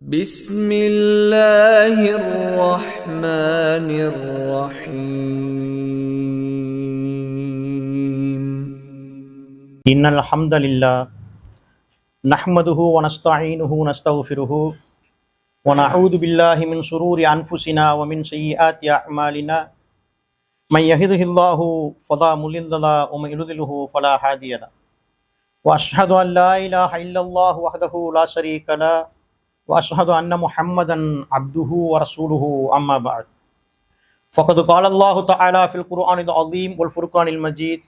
بسم الله الرحمن الرحيم إن الحمد لله نحمده ونستعينه ونستغفره ونعوذ بالله من شرور أنفسنا ومن سيئات أعمالنا من يهده الله فلا مضل له ومن يضلل فلا هادي له وأشهد أن لا إله إلا الله وحده لا شريك له وأشهد أن محمدا عبده ورسوله أما بعد فقد قال الله تعالى في القرآن العظيم والفرقان المجيد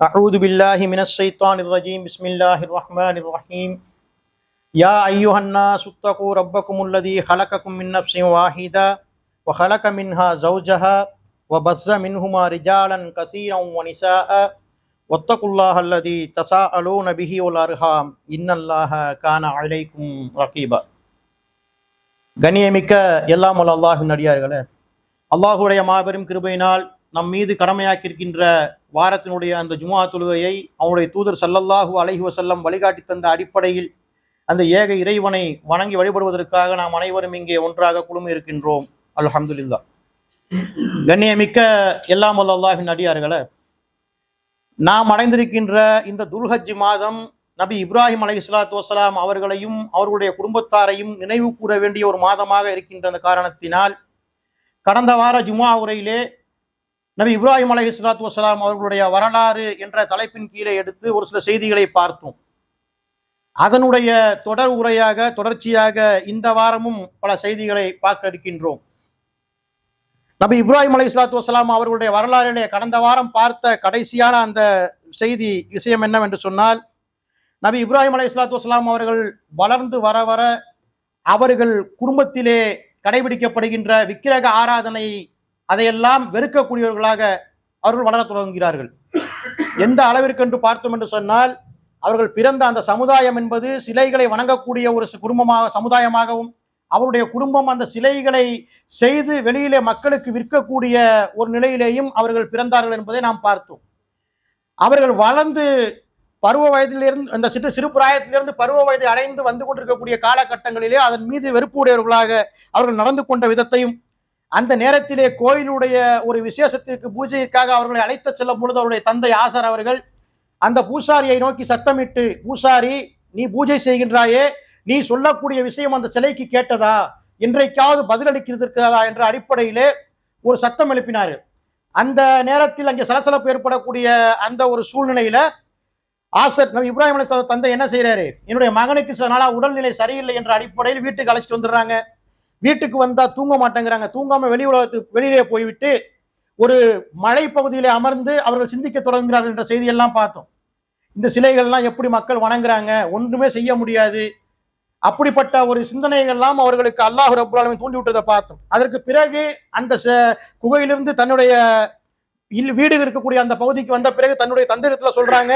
أعوذ بالله من الشيطان الرجيم بسم الله الرحمن الرحيم يا أيها الناس اتقوا ربكم الذي خلقكم من نفس واحدة وخلق منها زوجها وبث منهما رجالا كثيرا ونساء واتقوا الله الذي تساءلون به والأرحام إن الله كان عليكم رقيبا. கண்ணியமிக்க எல்லாம் வல்ல அல்லாஹ்வின் அடியார்களே, அல்லாஹுடைய மாபெரும் கிருபையினால் நம் மீது கடமையாக்கியிருக்கின்ற வாரத்தினுடைய அந்த ஜும்ஆ தொழுகையை அவனுடைய தூதர் ஸல்லல்லாஹு அலைஹி வஸல்லம் வழிகாட்டி தந்த அடிப்படையில் அந்த ஏக இறைவனை வணங்கி வழிபடுவதற்காக நாம் அனைவரும் இங்கே ஒன்றாக குழுமி இருக்கின்றோம். அல்ஹம்துலில்லாஹ். கண்ணியமிக்க எல்லாம் வல்ல அல்லாஹ்வின் அடியார்களே, நாம் அடைந்திருக்கின்ற இந்த துல்ஹஜ் மாதம் நபி இப்ராஹிம் அலைஹிஸ்ஸலாத்து வஸ்ஸலாம் அவர்களையும் அவர்களுடைய குடும்பத்தாரையும் நினைவு கூற வேண்டிய ஒரு மாதமாக இருக்கின்ற அந்த காரணத்தினால் கடந்த வார ஜும்ஆ உரையிலே நபி இப்ராஹிம் அலைஹிஸ்ஸலாத்து வஸ்ஸலாம் அவர்களுடைய வரலாறு என்ற தலைப்பின் கீழே எடுத்து ஒரு சில செய்திகளை பார்த்தோம். அதனுடைய தொடர்ச்சியாக இந்த வாரமும் பல செய்திகளை பார்க்க இருக்கின்றோம். நபி இப்ராஹிம் அலைஹிஸ்ஸலாத்து வஸ்ஸலாம் அவர்களுடைய வரலாறிலே கடந்த வாரம் பார்த்த கடைசியான அந்த விஷயம் என்னவென்று சொன்னால், நபி இப்ராஹிம் அலைஹிஸ்ஸலாத்து வஸ்ஸலாம் அவர்கள் வளர்ந்து வர வர அவர்கள் குடும்பத்திலே கடைபிடிக்கப்படுகின்ற விக்கிரக ஆராதனை அதையெல்லாம் வெறுக்கக்கூடியவர்களாக அவர்கள் வளர தொடங்குகிறார்கள். எந்த அளவிற்கு என்று பார்த்தோம் என்று சொன்னால், அவர்கள் பிறந்த அந்த சமுதாயம் என்பது சிலைகளை வணங்கக்கூடிய ஒரு சமுதாயமாகவும் அவருடைய குடும்பம் அந்த சிலைகளை செய்து வெளியிலே மக்களுக்கு விற்கக்கூடிய ஒரு நிலையிலேயும் அவர்கள் பிறந்தார்கள் என்பதை நாம் பார்த்தோம். அவர்கள் வளர்ந்து பருவ வயதிலிருந்து அந்த சிறு பிராயத்திலிருந்து பருவ வயதை அடைந்து வந்து கொண்டிருக்கக்கூடிய காலகட்டங்களிலே அதன் மீது வெறுப்பு உடையவர்களாக அவர்கள் நடந்து கொண்ட விதத்தையும், அந்த நேரத்திலே கோயிலுடைய ஒரு விசேஷத்திற்கு பூஜைக்காக அவர்களை அழைத்து செல்லும் பொழுது அவருடைய தந்தை ஆசர் அவர்கள் அந்த பூசாரியை நோக்கி சத்தமிட்டு, பூசாரி, நீ பூஜை செய்கின்றாயே, நீ சொல்லக்கூடிய விஷயம் அந்த சிலைக்கு கேட்டதா, என்றைக்காவது பதிலளிக்கிறது இருக்கிறதா என்ற அடிப்படையிலே ஒரு சத்தம் எழுப்பினார். அந்த நேரத்தில் அங்கே சலசலப்பு ஏற்படக்கூடிய அந்த ஒரு சூழ்நிலையில ஆசர் நபி இப்ராஹிம் அலைஹிஸ்ஸலாம் தந்தை என்ன செய்யறாரு, என்னுடைய மகனுக்கு சில நாளா உடல்நிலை சரியில்லை என்ற அடிப்படையில் வீட்டுக்கு அழைச்சிட்டு வந்துடுறாங்க. வீட்டுக்கு வந்தா தூங்க மாட்டேங்கிறாங்க. தூங்காம வெளியிலே போய்விட்டு ஒரு மலை பகுதியிலே அமர்ந்து அவர்கள் சிந்திக்க தொடங்குகிறார்கள் என்ற செய்தியெல்லாம் பார்த்தோம். இந்த சிலைகள்லாம் எப்படி மக்கள் வணங்குறாங்க, ஒன்றுமே செய்ய முடியாது, அப்படிப்பட்ட ஒரு சிந்தனைகள்லாம் அவர்களுக்கு அல்லாஹ் ரப்பல் ஆலமீன் தூண்டி விட்டதை பார்த்தோம். அதற்கு பிறகு அந்த குகையிலிருந்து தன்னுடைய வீடு இருக்கக்கூடிய அந்த பகுதிக்கு வந்த பிறகு தன்னுடைய தந்திரத்துல சொல்றாங்க,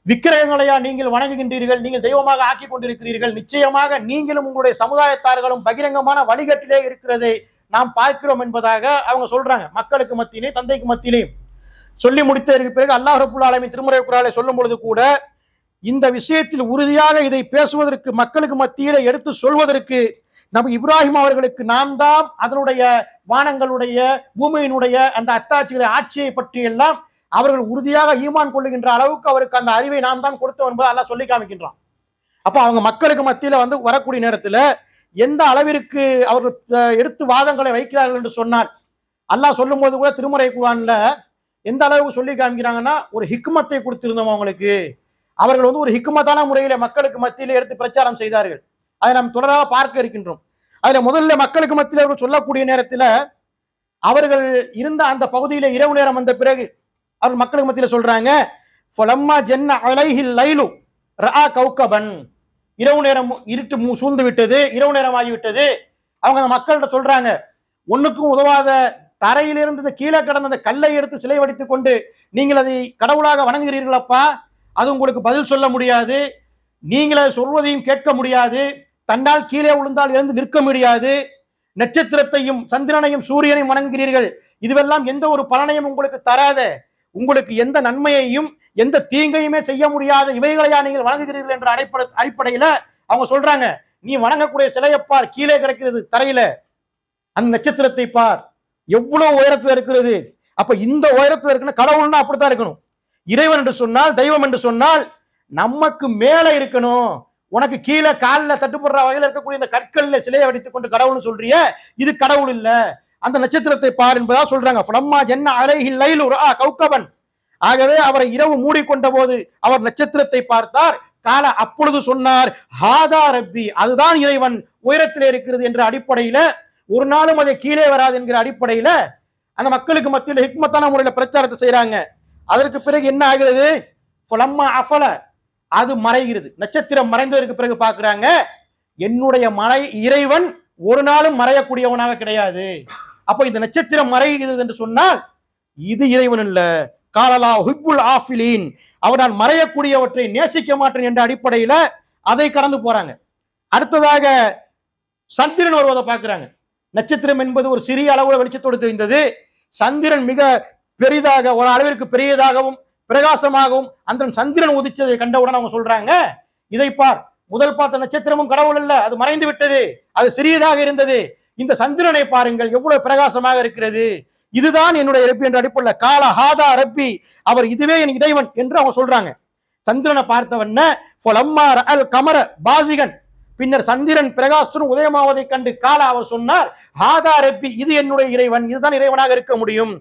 விக்கிரகங்களையா நீங்கள் வணங்குகின்றீர்கள், நீங்கள் தெய்வமாக ஆக்கி கொண்டிருக்கிறீர்கள், நிச்சயமாக நீங்களும் உங்களுடைய சமுதாயத்தார்களும் பகிரங்கமான வழிகட்டிலே இருக்கிறதை நாம் பார்க்கிறோம் என்பதாக அவங்க சொல்றாங்க. மக்களுக்கு மத்தியிலே தந்தைக்கு மத்தியிலே சொல்லி முடித்ததற்கு பிறகு அல்லாஹ் ரப்பல் ஆலமீன் திருமறை குர்ஆனிலே சொல்லும் பொழுது கூட இந்த விஷயத்தில் உறுதியாக இதை பேசுவதற்கு, மக்களுக்கு மத்தியிலே எடுத்து சொல்வதற்கு நபி இப்ராஹிம் அவர்களுக்கு நாம் தான் அதனுடைய வானங்களுடைய பூமியினுடைய அந்த அத்தாட்சிகளை ஆட்சியை பற்றி எல்லாம் அவர்கள் உறுதியாக ஈமான் கொள்ளுகின்ற அளவுக்கு அவருக்கு அந்த அறிவை நாம் தான் கொடுத்தோம் என்பதை அல்லாஹ் சொல்லி காமிக்கின்றான். அப்போ அவங்க மக்களுக்கு மத்தியில வந்து வரக்கூடிய நேரத்துல எந்த அளவிற்கு அவர்கள் எடுத்து வாதங்களை வைக்கிறார்கள் என்று சொன்னால், அல்லாஹ் சொல்லும் போது கூட திருமறை குர்ஆன்ல எந்த அளவுக்கு சொல்லி காமிக்கிறாங்கன்னா, ஒரு ஹிக்மத்தை கொடுத்திருந்தோம் அவங்களுக்கு, அவர்கள் வந்து ஒரு ஹிக்மத்தான முறையில மக்களுக்கு மத்தியில எடுத்து பிரச்சாரம் செய்தார்கள். அதை நாம் தொடராக பார்க்க இருக்கின்றோம். அதுல முதல்ல மக்களுக்கு மத்தியில அவர்கள் சொல்லக்கூடிய நேரத்துல அவர்கள் இருந்த அந்த பகுதியில இரவு நேரம் வந்த பிறகு அவர்கள் மக்களுக்கு மத்தியில சொல்றாங்க, ஃபலம்மா ஜன்ன அலைஹில் லைலு ரஆ கௌகபன், இரவு நேரம் இருட்டு சூழ்ந்து விட்டது, இரவு நேரம் ஆகிவிட்டது. அவங்க அந்த மக்கள்கிட்ட சொல்றாங்க, ஒண்ணுக்கும் உதவாத தரையிலிருந்து கீழே கடந்த அந்த கல்லை எடுத்து சிலை வடித்துக் கொண்டு நீங்கள் அதை கடவுளாக வணங்குகிறீர்களப்பா, அது உங்களுக்கு பதில் சொல்ல முடியாது, நீங்களே சொல்வதையும் கேட்க முடியாது, தன்னால் கீழே விழுந்தால் எழுந்து நிற்க முடியாது, நட்சத்திரத்தையும் சந்திரனையும் சூரியனையும் வணங்குகிறீர்கள், இதுவெல்லாம் எந்த ஒரு பலனையும் உங்களுக்கு தராத, உங்களுக்கு எந்த நன்மையையும் எந்த தீங்கையுமே செய்ய முடியாத இவைகளையா நீங்கள் வழங்குகிறீர்கள் என்ற அடிப்படையில அவங்க சொல்றாங்க, நீ வணங்கக்கூடிய சிலையை பார், கீழே கிடக்கிறது தரையில. அந்த நட்சத்திரத்தை பார், எவ்வளவு உயரத்துல இருக்கிறது. அப்ப இந்த உயரத்துல இருக்குன்னு கடவுள்னா அப்படித்தான் இருக்கணும். இறைவன் என்று சொன்னால், தெய்வம் என்று சொன்னால் நமக்கு மேல இருக்கணும். உனக்கு கீழே காலில் தட்டுப்படுற வகையில் இருக்கக்கூடிய இந்த கற்கள்ல சிலையை வடித்துக் கொண்டு கடவுள்னு சொல்றிய, இது கடவுள் இல்ல. அந்த நட்சத்திரத்தை பார் என்பதா சொல்றாங்க. ஃபலம்மா ஜன்ன அலைஹில் லைலு ரஆ கௌகபன். ஆகவே அவரை இரவு மூடிக்கொண்ட போது அவர் நட்சத்திரத்தை பார்த்தார். கால அப்பொழுது சொன்னார், ஹாதா ரப்பி, அதுதான் இறைவன் உயரத்திலே இருக்கிறது என்ற அடிப்படையில, ஒரு நாளும் அதை கீழே வராது என்கிற அடிப்படையில அந்த மக்களுக்கு மத்தியில் ஹிக்மத்தான முறையில பிரச்சாரத்தை செய்யறாங்க. அதற்கு பிறகு என்ன ஆகிறது? ஃபலம்மா அஃபல, அது மறைகிறது. நட்சத்திரம் மறைந்ததற்கு பிறகு பார்க்கிறாங்க, என்னுடைய இறைவன் ஒரு நாளும் மறையக்கூடியவனாக கிடையாது. அப்ப இந்த நட்சத்திரம் மறைகிறது என்று சொன்னால் இது இறைவன் இல்ல. காலலா ஹுப்புல் ஆஃபிலீன், அவர் நான் மறையக்கூடியவற்றை நேசிக்க மாட்டேன் என்ற அடிப்படையில அதை கடந்து போறாங்க. அடுத்ததாக சந்திரன் வருவதை பார்க்கிறாங்க. நட்சத்திரம் என்பது ஒரு சிறிய அளவுல வெளிச்சத்தோடு தெரிந்தது. சந்திரன் மிக பெரிதாக, ஒரு அளவிற்கு பெரியதாகவும் பிரகாசமாகவும் அந்த சந்திரன் உதிச்சதை கண்டவுடன் அவங்க சொல்றாங்க, இதை பார், முதல் பார்த்த நட்சத்திரமும் கடவுள் அல்ல, அது மறைந்து விட்டது, அது சிறியதாக இருந்தது. இந்த சந்திரனை பாருங்கள், எவ்வளவு பிரகாசமாக இருக்கிறது. இதுதான் என்னுடைய ரப்பி என்ற அடிப்படையில் கால ஹாதா ரப்பி, அவர் இதுவே என் இறைவன் என்று அவங்க சொல்றாங்க. சந்திரனை பார்த்தவன கமர பாசிகன், பின்னர் சந்திரன் பிரகாசத்துடன் உதயமாவதை கண்டு கால அவர் சொன்னார், ஹாதா ரப்பி, இது என்னுடைய இறைவன், இதுதான் இறைவனாக இருக்க முடியும்.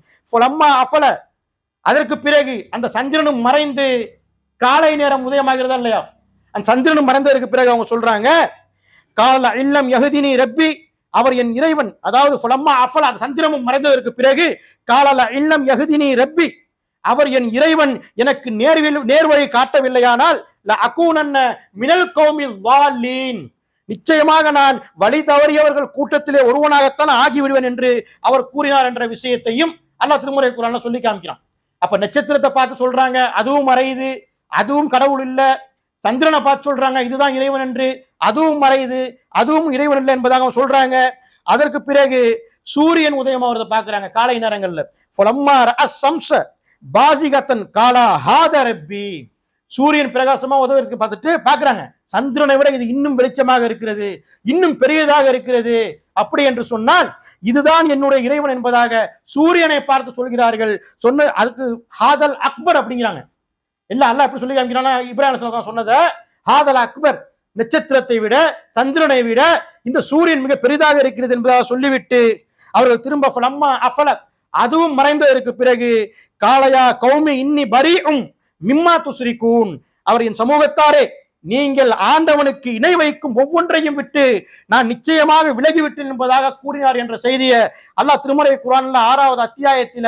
அஃபல, அதற்கு பிறகு அந்த சந்திரனும் மறைந்து காலை நேரம் உதயமாகிறதா இல்லையா? அந்த சந்திரனும் மறைந்ததற்கு பிறகு அவங்க சொல்றாங்க, கால இல்லம் யஹ்தினி ரப்பி, அவர் என் இறைவன். அதாவது ஃபலம்மா அஃபல, அந்த சந்திரனும் மறைந்ததற்கு பிறகு கால இல்லம் யஹ்தினி ரப்பி, அவர் என் இறைவன் எனக்கு நேர்வழி காட்டவில்லையானால் லஅகூனன்ன மினல் கௌமில் ஸாலீன், நிச்சயமாக நான் வழி தவறியவர்கள் கூட்டத்திலே ஒருவனாகத்தான் ஆகிவிடுவேன் என்று அவர் கூறினார் என்ற விஷயத்தையும் அல்லாஹ் திருமறை குர்ஆன்ல சொல்லி காமிக்கிறான். அப்ப நட்சத்திரத்தை பார்த்து சொல்றாங்க அதுவும் மறையுது, அதுவும் கடவுள் இல்ல. சந்திரனை பார்த்து சொல்றாங்க இதுதான் இறைவன் என்று, அதுவும் மறையுது, அதுவும் இறைவன் இல்லை என்பதாக சொல்றாங்க. அதற்கு பிறகு சூரியன் உதயம் அவரதை பார்க்கிறாங்க காலை நேரங்கள்ல. ஃபலம்மா ரஅஸ் ஸம்ஸ பாஸிகத்தன் காலா ஹாதா ரப்பி, சூரியன் பிரகாசமா உதவுறதுக்கு பார்த்துட்டு பார்க்கிறாங்க, சந்திரனை விட இது இன்னும் வெளிச்சமாக இருக்கிறது, இன்னும் பெரியதாக இருக்கிறது. அப்படி என்று சொன்னால் இதுதான் என்னுடைய இறைவன் என்பதாக சூரியனை பார்த்து சொல்கிறார்கள். சொன்ன அதுக்கு ஹாதல் அக்பர் அப்படிங்கிறாங்க. இல்ல அல்லாஹ் எப்படி சொல்லி காமிக்கிறானா, இப்ராஹிம் சொன்னதை ஹாதல் அக்பர், நட்சத்திரத்தை விட சந்திரனை விட இந்த சூரியன் மிக பெரிதாக இருக்கிறது என்பதாக சொல்லிவிட்டு அவர்கள் திரும்ப ஃபலம்மா அஃபல, அதுவும் மறைந்ததற்கு பிறகு காலையா கௌமி இன்னி பரீஉம் மிம்மா துஸ்ரிகூன், அவர் என் சமூகத்தாரே, நீங்கள் ஆண்டவனுக்கு இணை வைக்கும் ஒவ்வொன்றையும் விட்டு நான் நிச்சயமாக விலகிவிட்டேன் என்பதாக கூறினார் என்ற செய்தியை அல்லாஹ் திருமறை குர்ஆன்ல 6வது அத்தியாயத்தில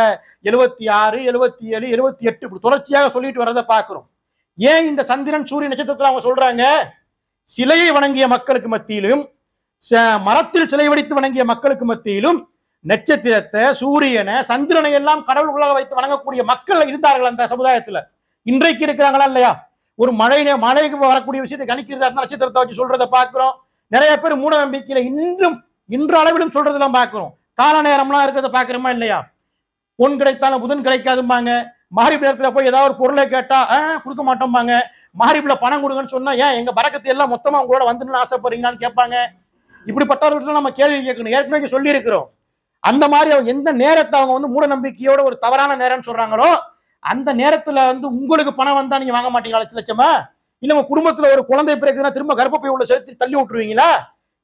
76, 77, 78 இப்படி தொடர்ச்சியாக சொல்லிட்டு வரதை பார்க்கிறோம். ஏன் இந்த சந்திரன் சூரிய நட்சத்திரத்தில் அவங்க சொல்றாங்க, சிலையை வணங்கிய மக்களுக்கு மத்தியிலும் மரத்தில் சிலை வடித்து வணங்கிய மக்களுக்கு மத்தியிலும் நட்சத்திரத்தை, சூரியனை, சந்திரனை எல்லாம் கடவுள்களாக வைத்து வணங்கக்கூடிய மக்கள் இருந்தார்கள் அந்த சமுதாயத்துல. இன்றைக்கு இருக்கிறாங்களா இல்லையா? ஒரு மழைக்கு வரக்கூடிய விஷயத்தை கணிக்கிறதா நட்சத்திரத்தை வச்சு சொல்றதை பார்க்கிறோம். நிறைய பேர் மூட நம்பிக்கையில இன்று அளவிலும் சொல்றதெல்லாம் பார்க்கிறோம். கால நேரம்லாம் இருக்கிறத பாக்குறோமா இல்லையா? பொன் கிடைத்தாலும் புதன் கிடைக்காதும்பாங்க. மஹரிப் நேரத்துல போய் ஏதாவது ஒரு பொருளை கேட்டா கொடுக்க மாட்டோம்பாங்க. மஹரிப்ல பணம் கொடுங்கன்னு சொன்னா ஏன் எங்க பரக்கத்தை எல்லாம் மொத்தமா உங்களோட வந்துன்னு ஆசைப்படுறீங்களான்னு கேட்பாங்க. இப்படிப்பட்டவர்கள் நம்ம கேள்வி கேட்கணும். ஏற்கனவே சொல்லி இருக்கிறோம். அந்த மாதிரி அவங்க எந்த நேரத்தை அவங்க மூட நம்பிக்கையோட ஒரு தவறான நேரம்னு சொல்றாங்களோ அந்த நேரத்துல உங்களுக்கு பணம் வந்தா நீங்க வாங்க மாட்டீங்களா? லட்சமா இல்ல உங்க குடும்பத்துல ஒரு குழந்தை பிறகுனா திரும்ப கர்ப்பப்பை உள்ள சேர்த்து தள்ளி விட்டுருவீங்களா?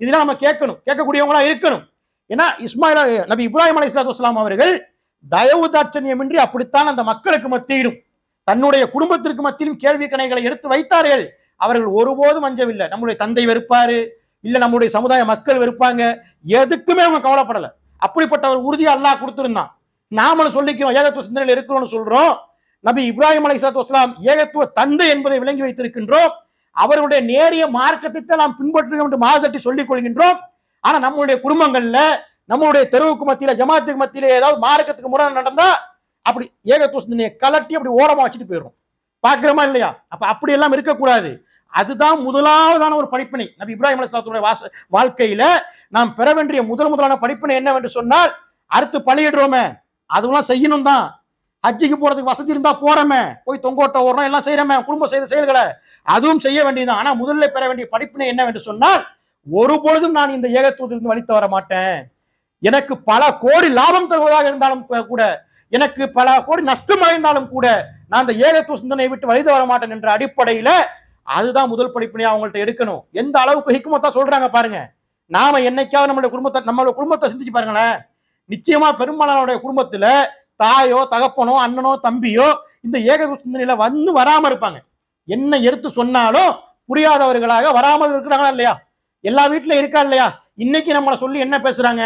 இதெல்லாம் நம்ம கேட்கணும், கேட்கக்கூடியவங்களா இருக்கணும். ஏன்னா நபி இப்ராஹிம் அலைஹிஸ்ஸலாத்து வஸ்ஸலாம் அவர்கள் தயவு தாட்சண்யமின்றி அப்படித்தான் அந்த மக்களுக்கு மத்தியிலும் தன்னுடைய குடும்பத்திற்கு மத்தியிலும் கேள்வி கணைகளை எடுத்து வைத்தார்கள். அவர்கள் ஒருபோதும் அஞ்சவில்லை. நம்முடைய தந்தை வெறுப்பாரு, இல்ல நம்முடைய சமுதாய மக்கள் வெறுப்பாங்க, எதுக்குமே அவங்க கவலைப்படல. அப்படிப்பட்ட ஒரு உறுதியை அல்லாஹ் கொடுத்திருந்தான். நாமளும் சொல்லிக்கிறோம், ஏகத்துவ சிந்தனையில் இருக்கிறோம்னு சொல்றோம். நபி இப்ராஹிம் அலைஹிஸ்ஸலாத்து வஸ்ஸலாம் ஏகத்துவ தந்தை என்பதை விளங்கி வைத்திருக்கின்றோம். அவர்களுடைய நேரிய மார்க்கத்தை நாம் பின்பற்றுகிறோம் என்று மாதட்டி சொல்லிக் கொள்கின்றோம். ஆனா நம்மளுடைய குடும்பங்கள்ல, நம்மளுடைய தெருவுக்கு மத்தியில, ஜமாத்துக்கு மத்தியில ஏதாவது மார்க்கத்துக்கு முரண் நடந்தா அப்படி ஏகத்துவ சிந்தனையை கலட்டி அப்படி ஓரமா வச்சுட்டு போயிடும். பாக்குறோமா இல்லையா? அப்ப அப்படி எல்லாம் இருக்கக்கூடாது. அதுதான் முதலாவதான ஒரு படிப்பினை. நபி இப்ராஹிம் அலைஹிஸ்ஸலாத்துடைய வாழ்க்கையில நாம் பெற வேண்டிய முதலான படிப்பினை என்னவென்று சொன்னால், அடுத்து பலியிடுறோமே அதுவெல்லாம் செய்யணும் தான். ஹஜ்ஜிக்கு போறதுக்கு வசதி இருந்தா போறமே, போய் தொங்கோட்ட ஓடுறோம், எல்லாம் செய்யறமே, குடும்பம் செய்த செயல்களை அதுவும் செய்ய வேண்டியதுதான். ஆனா முதல்ல பெற வேண்டிய படிப்பினை என்னவென்று சொன்னால், ஒரு பொழுதும் நான் இந்த ஏகத்துவத்திலிருந்து வழித்து வர மாட்டேன். எனக்கு பல கோடி லாபம் தருவதாக இருந்தாலும் கூட, எனக்கு பல கோடி நஷ்டம் அடைந்தாலும் கூட நான் அந்த ஏகத்துவ சிந்தனையை விட்டு வழித்து வர மாட்டேன் என்ற அடிப்படையில அதுதான் முதல் படிப்பினையா அவங்கள்ட்ட எடுக்கணும். எந்த அளவுக்கு ஹிக்மத்தா சொல்றாங்க பாருங்க. நாம என்னைக்காவது நம்மளோட குடும்பத்தை சிந்திச்சு பாருங்களேன். நிச்சயமா பெரும்பாலான குடும்பத்துல தாயோ தகப்பனோ அண்ணனோ தம்பியோ இந்த ஏகத்துவ சிந்தனையில வராம இருப்பாங்க. என்ன எடுத்து சொன்னாலும் புரியாதவர்களாக வராமல் இருக்கிறாங்களா இல்லையா? எல்லா வீட்லயும் இருக்கா இல்லையா? இன்னைக்கு நம்மளை சொல்லி என்ன பேசுறாங்க?